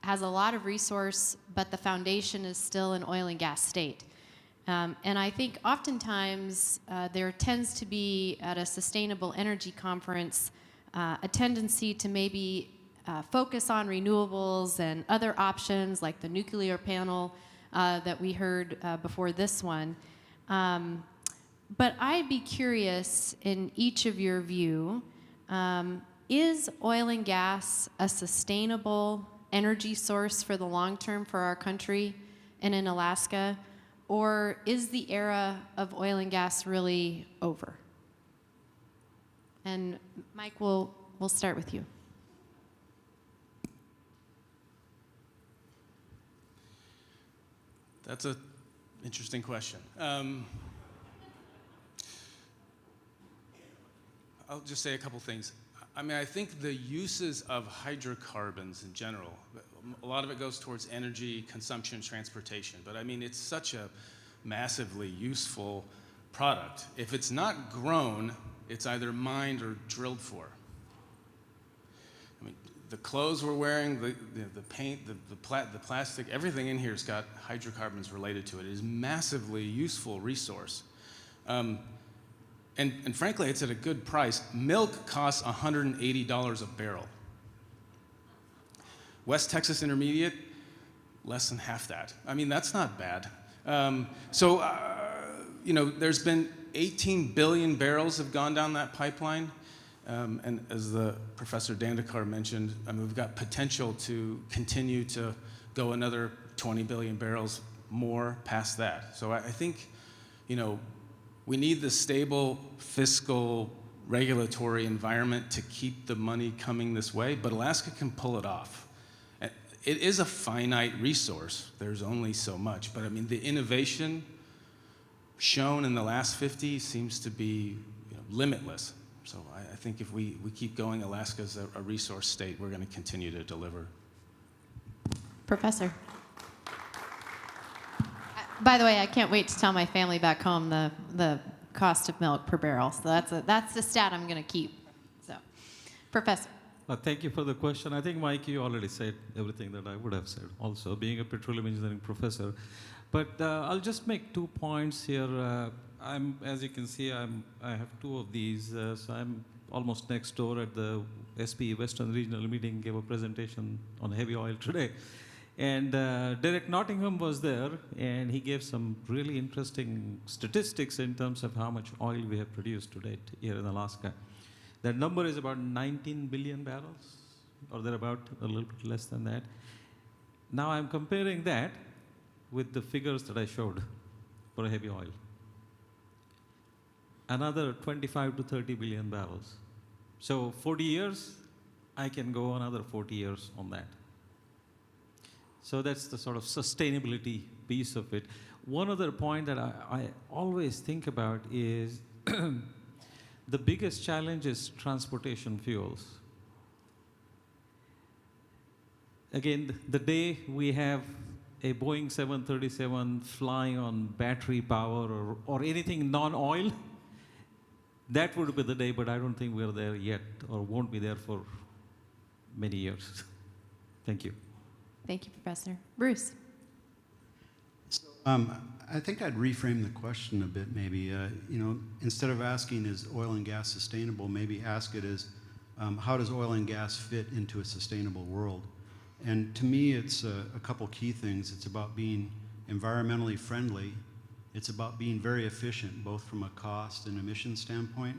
has a lot of resource, but the foundation is still an oil and gas state. And I think oftentimes there tends to be, at a sustainable energy conference, a tendency to maybe focus on renewables and other options like the nuclear panel that we heard before this one. But I'd be curious, in each of your view, is oil and gas a sustainable energy source for the long term for our country and in Alaska? Or is the era of oil and gas really over? And Mike, we'll start with you. That's an interesting question. I'll just say a couple things. I mean, I think the uses of hydrocarbons in general, a lot of it goes towards energy, consumption, transportation. But I mean, it's such a massively useful product. If it's not grown, it's either mined or drilled for. I mean, the clothes we're wearing, the paint, the plastic, everything in here's got hydrocarbons related to it. It is a massively useful resource. And frankly, it's at a good price. Milk costs $180 a barrel. West Texas Intermediate, less than half that. I mean, that's not bad. You know, there's been 18 billion barrels have gone down that pipeline. And as the Professor Dandekar mentioned, I mean, we've got potential to continue to go another 20 billion barrels more past that. So I think, you know, we need the stable fiscal regulatory environment to keep the money coming this way, but Alaska can pull it off. It is a finite resource. There's only so much, but I mean, the innovation shown in the last 50 seems to be, you know, limitless. So I think if we keep going, Alaska's a resource state, we're gonna continue to deliver. Professor. By the way, I can't wait to tell my family back home the cost of milk per barrel. So that's the stat I'm going to keep. So, Professor. Thank you for the question. I think, Mike, you already said everything that I would have said also, being a petroleum engineering professor. But I'll just make 2 points here. As you can see, I have 2 of these. So I'm almost next door at the SPE Western Regional Meeting, gave a presentation on heavy oil today. And Derek Nottingham was there, and he gave some really interesting statistics in terms of how much oil we have produced to date here in Alaska. That number is about 19 billion barrels, or thereabout, a little bit less than that. Now I'm comparing that with the figures that I showed for heavy oil. Another 25 to 30 billion barrels. So 40 years, I can go another 40 years on that. So that's the sort of sustainability piece of it. One other point that I always think about is the biggest challenge is transportation fuels. Again, the day we have a Boeing 737 flying on battery power or anything non-oil, that would be the day, but I don't think we're there yet or won't be there for many years. Thank you. Thank you, Professor. Bruce. I think I'd reframe the question a bit, maybe. You know, instead of asking, is oil and gas sustainable, maybe ask it as, how does oil and gas fit into a sustainable world? And to me, it's a couple key things. It's about being environmentally friendly. It's about being very efficient, both from a cost and emission standpoint.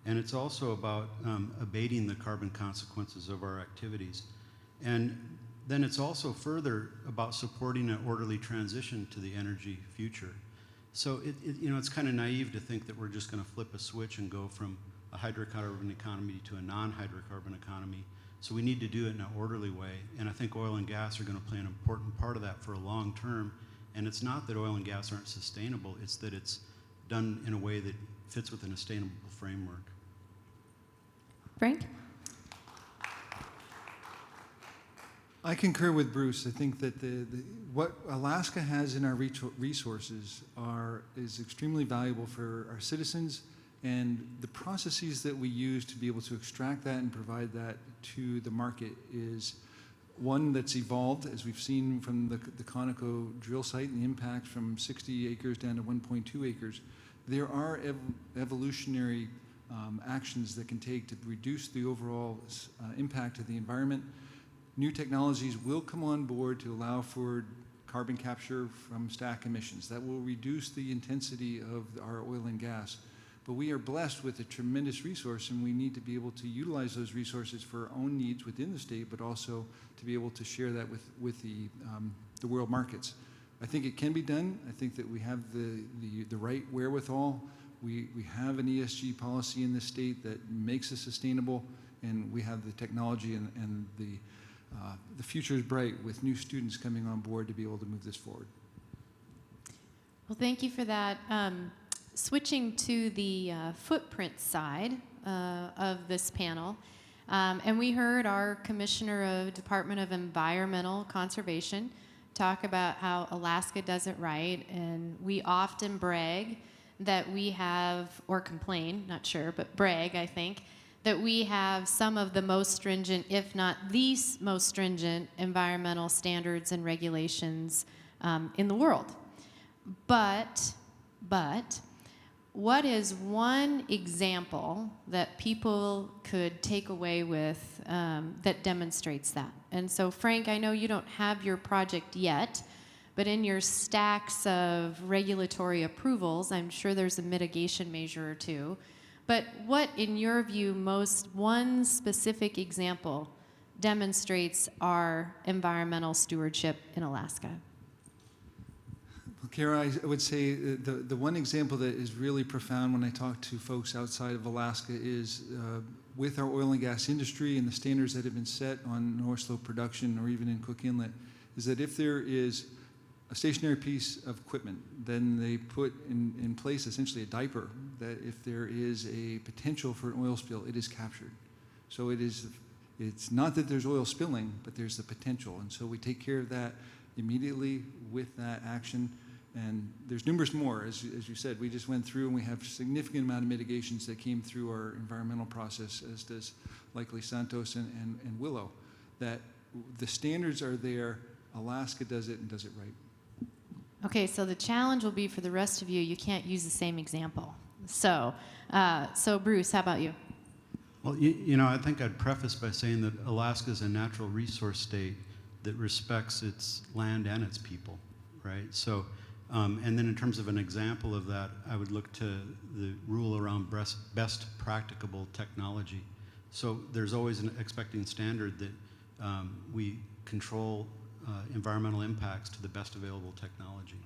and it's also about abating the carbon consequences of our activities. And then it's also further about supporting an orderly transition to the energy future. So it's kind of naive to think that we're just going to flip a switch and go from a hydrocarbon economy to a non-hydrocarbon economy. So we need to do it in an orderly way. And I think oil and gas are going to play an important part of that for a long term. And it's not that oil and gas aren't sustainable, it's that it's done in a way that fits within a sustainable framework. Frank? I concur with Bruce. I think that what Alaska has in our resources is extremely valuable for our citizens, and the processes that we use to be able to extract that and provide that to the market is one that's evolved, as we've seen from the Conoco drill site and the impact from 60 acres down to 1.2 acres. There are evolutionary actions that can take to reduce the overall impact of the environment. New technologies will come on board to allow for carbon capture from stack emissions. That will reduce the intensity of our oil and gas. But we are blessed with a tremendous resource, and we need to be able to utilize those resources for our own needs within the state, but also to be able to share that with the world markets. I think it can be done. I think that we have the right wherewithal. We have an ESG policy in this state that makes us sustainable, and we have the technology and the future is bright with new students coming on board to be able to move this forward. Well, thank you for that. Switching to the footprint side of this panel, and we heard our Commissioner of Department of Environmental Conservation talk about how Alaska does it right, and we often brag that we have, or complain, not sure, but brag, I think, that we have some of the most stringent, if not the most stringent, environmental standards and regulations in the world. But, what is one example that people could take away with that demonstrates that? And so, Frank, I know you don't have your project yet, but in your stacks of regulatory approvals, I'm sure there's a mitigation measure or two. But what, in your view, one specific example demonstrates our environmental stewardship in Alaska? Well, Kara, I would say the one example that is really profound when I talk to folks outside of Alaska is with our oil and gas industry and the standards that have been set on North Slope production or even in Cook Inlet, is that if there is a stationary piece of equipment, then they put in place essentially a diaper that if there is a potential for an oil spill, it is captured. So it's not that there's oil spilling, but there's the potential. And so we take care of that immediately with that action. And there's numerous more, as you said. We just went through and we have a significant amount of mitigations that came through our environmental process, as does likely Santos and Willow, that the standards are there, Alaska does it and does it right. Okay, so the challenge will be for the rest of you, you can't use the same example. So Bruce, how about you? Well, I think I'd preface by saying that Alaska is a natural resource state that respects its land and its people, right? So, and then in terms of an example of that, I would look to the rule around best practicable technology. So there's always an expecting standard that we control environmental impacts to the best available technology.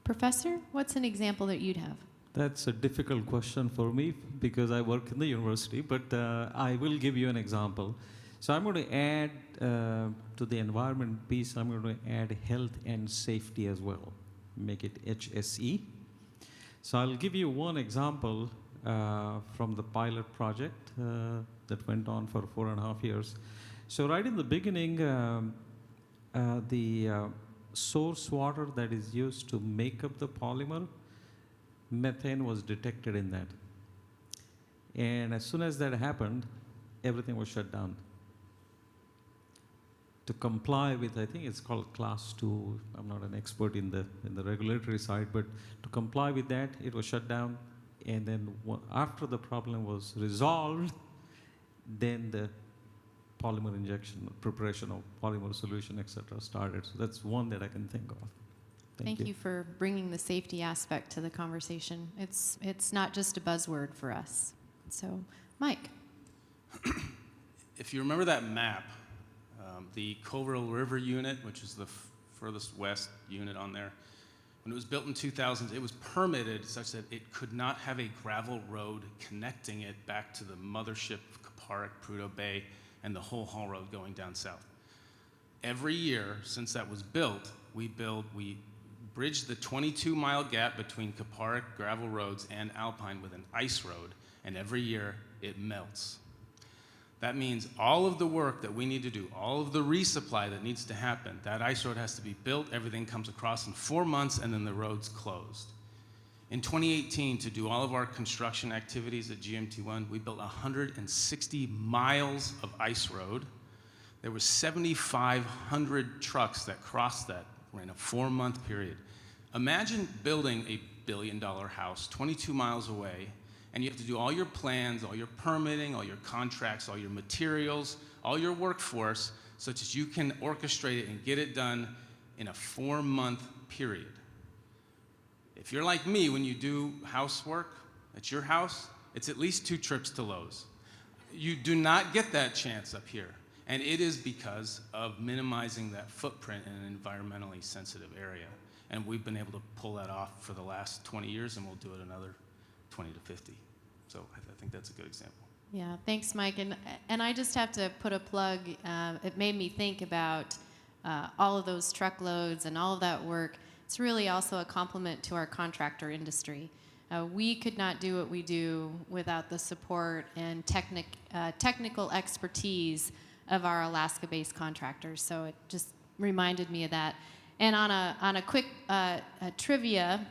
Professor, what's an example that you'd have? That's a difficult question for me because I work in the university, but I will give you an example. So I'm going to add to the environment piece, I'm going to add health and safety as well, make it HSE. So I'll give you one example from the pilot project that went on for 4.5 years. So right in the beginning, the source water that is used to make up the polymer, methane was detected in that. And as soon as that happened, everything was shut down. To comply with, I think it's called class 2, I'm not an expert in the regulatory side, but to comply with that, it was shut down. And then after the problem was resolved, then the polymer injection, preparation of polymer solution, etc. started. So that's one that I can think of. Thank you for bringing the safety aspect to the conversation. It's not just a buzzword for us. So, Mike. If you remember that map, the Coverdale River unit, which is the furthest west unit on there, when it was built in 2000, it was permitted such that it could not have a gravel road connecting it back to the mothership of Kaparick, Prudhoe Bay, and the whole haul road going down south. Every year since that was built, we bridged the 22-mile gap between Kaparick gravel roads and Alpine with an ice road, and every year it melts. That means all of the work that we need to do, all of the resupply that needs to happen, that ice road has to be built, everything comes across in 4 months, and then the road's closed. In 2018, to do all of our construction activities at GMT1, we built 160 miles of ice road. There were 7,500 trucks that crossed that in a 4-month period. Imagine building a billion-dollar house 22 miles away, and you have to do all your plans, all your permitting, all your contracts, all your materials, all your workforce, such as you can orchestrate it and get it done in a 4-month period. If you're like me, when you do housework at your house, it's at least 2 trips to Lowe's. You do not get that chance up here, and it is because of minimizing that footprint in an environmentally sensitive area. And we've been able to pull that off for the last 20 years, and we'll do it another 20 to 50. So I think that's a good example. Yeah, thanks, Mike. And I just have to put a plug. It made me think about all of those truckloads and all of that work. It's really also a compliment to our contractor industry. We could not do what we do without the support and technical expertise of our Alaska-based contractors. So it just reminded me of that. And on a quick trivia,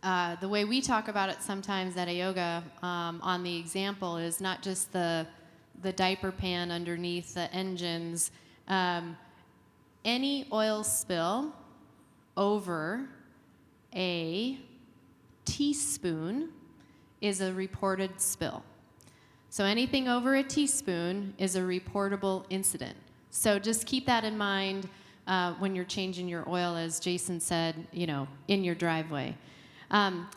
the way we talk about it sometimes at AOGA on the example is not just the diaper pan underneath the engines. Any oil spill over a teaspoon is a reported spill. So anything over a teaspoon is a reportable incident. So just keep that in mind when you're changing your oil, as Jason said, in your driveway.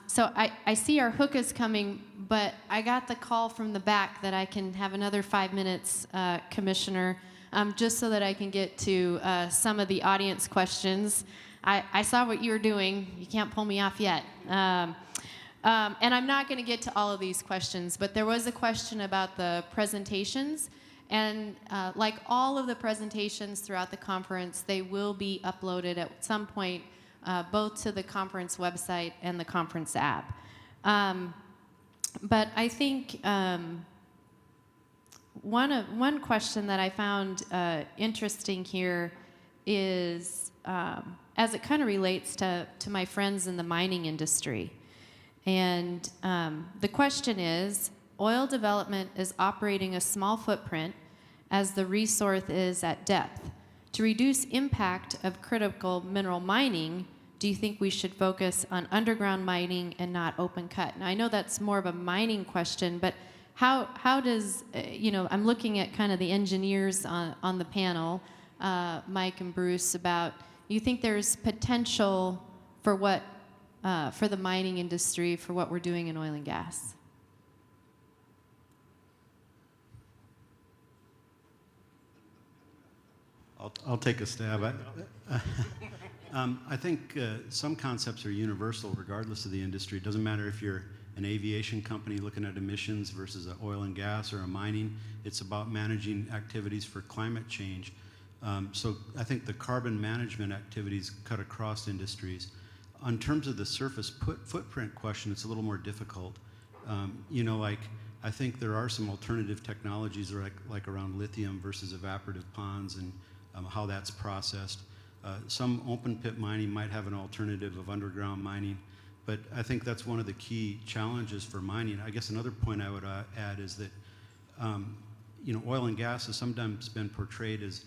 So I see our hook is coming, but I got the call from the back that I can have another 5 minutes, Commissioner, just so that I can get to some of the audience questions. I saw what you were doing. You can't pull me off yet. And I'm not going to get to all of these questions, but there was a question about the presentations. And like all of the presentations throughout the conference, they will be uploaded at some point both to the conference website and the conference app. But I think one question that I found interesting here is, as it kind of relates to my friends in the mining industry. And the question is, oil development is operating a small footprint as the resource is at depth. To reduce impact of critical mineral mining, do you think we should focus on underground mining and not open cut? Now, I know that's more of a mining question, but how does, I'm looking at kind of the engineers on the panel, Mike and Bruce, about, you think there's potential for for the mining industry, for what we're doing in oil and gas? I'll take a stab. I think some concepts are universal regardless of the industry. It doesn't matter if you're an aviation company looking at emissions versus an oil and gas or a mining. It's about managing activities for climate change. So I think the carbon management activities cut across industries. In terms of the surface footprint question, it's a little more difficult. I think there are some alternative technologies like around lithium versus evaporative ponds and how that's processed. Some open pit mining might have an alternative of underground mining, but I think that's one of the key challenges for mining. I guess another point I would add is that oil and gas has sometimes been portrayed as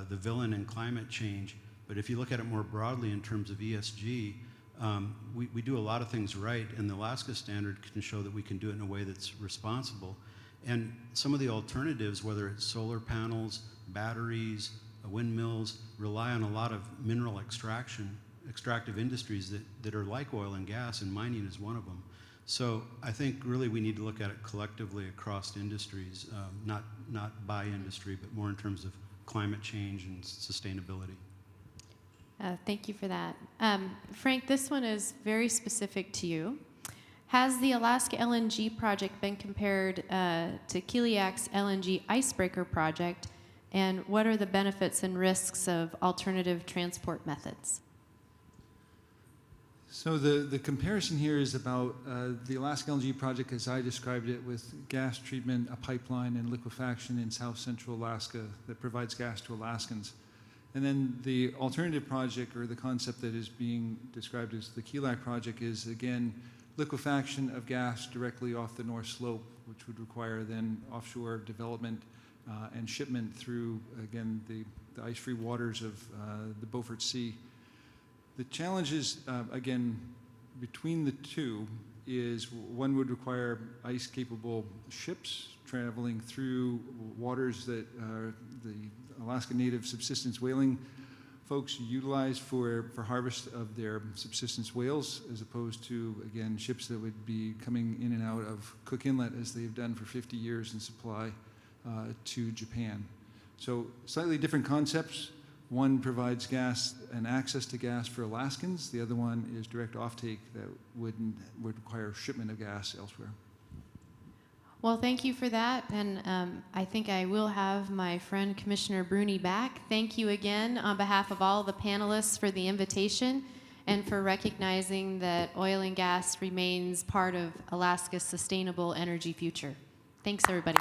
the villain in climate change, but if you look at it more broadly in terms of ESG, we do a lot of things right, and the Alaska Standard can show that we can do it in a way that's responsible. And some of the alternatives, whether it's solar panels, batteries, windmills, rely on a lot of mineral extractive industries that are like oil and gas, and mining is one of them. So I think really we need to look at it collectively across industries, not by industry, but more in terms of climate change and sustainability. Thank you for that. Frank, this one is very specific to you. Has the Alaska LNG project been compared to Kiliak's LNG Icebreaker project, and what are the benefits and risks of alternative transport methods? So the comparison here is about the Alaska LNG project as I described it, with gas treatment, a pipeline, and liquefaction in south central Alaska that provides gas to Alaskans. And then the alternative project, or the concept that is being described as the Kiliak project, is again liquefaction of gas directly off the North Slope, which would require then offshore development and shipment through, again, the ice-free waters of the Beaufort Sea. The challenges, again, between the two is one would require ice-capable ships traveling through waters that the Alaska Native subsistence whaling folks utilize for harvest of their subsistence whales, as opposed to, again, ships that would be coming in and out of Cook Inlet, as they've done for 50 years, and supply to Japan. So slightly different concepts. One provides gas and access to gas for Alaskans. The other one is direct offtake that would require shipment of gas elsewhere. Well, thank you for that, and I think I will have my friend Commissioner Bruni back. Thank you again on behalf of all the panelists for the invitation and for recognizing that oil and gas remains part of Alaska's sustainable energy future. Thanks, everybody.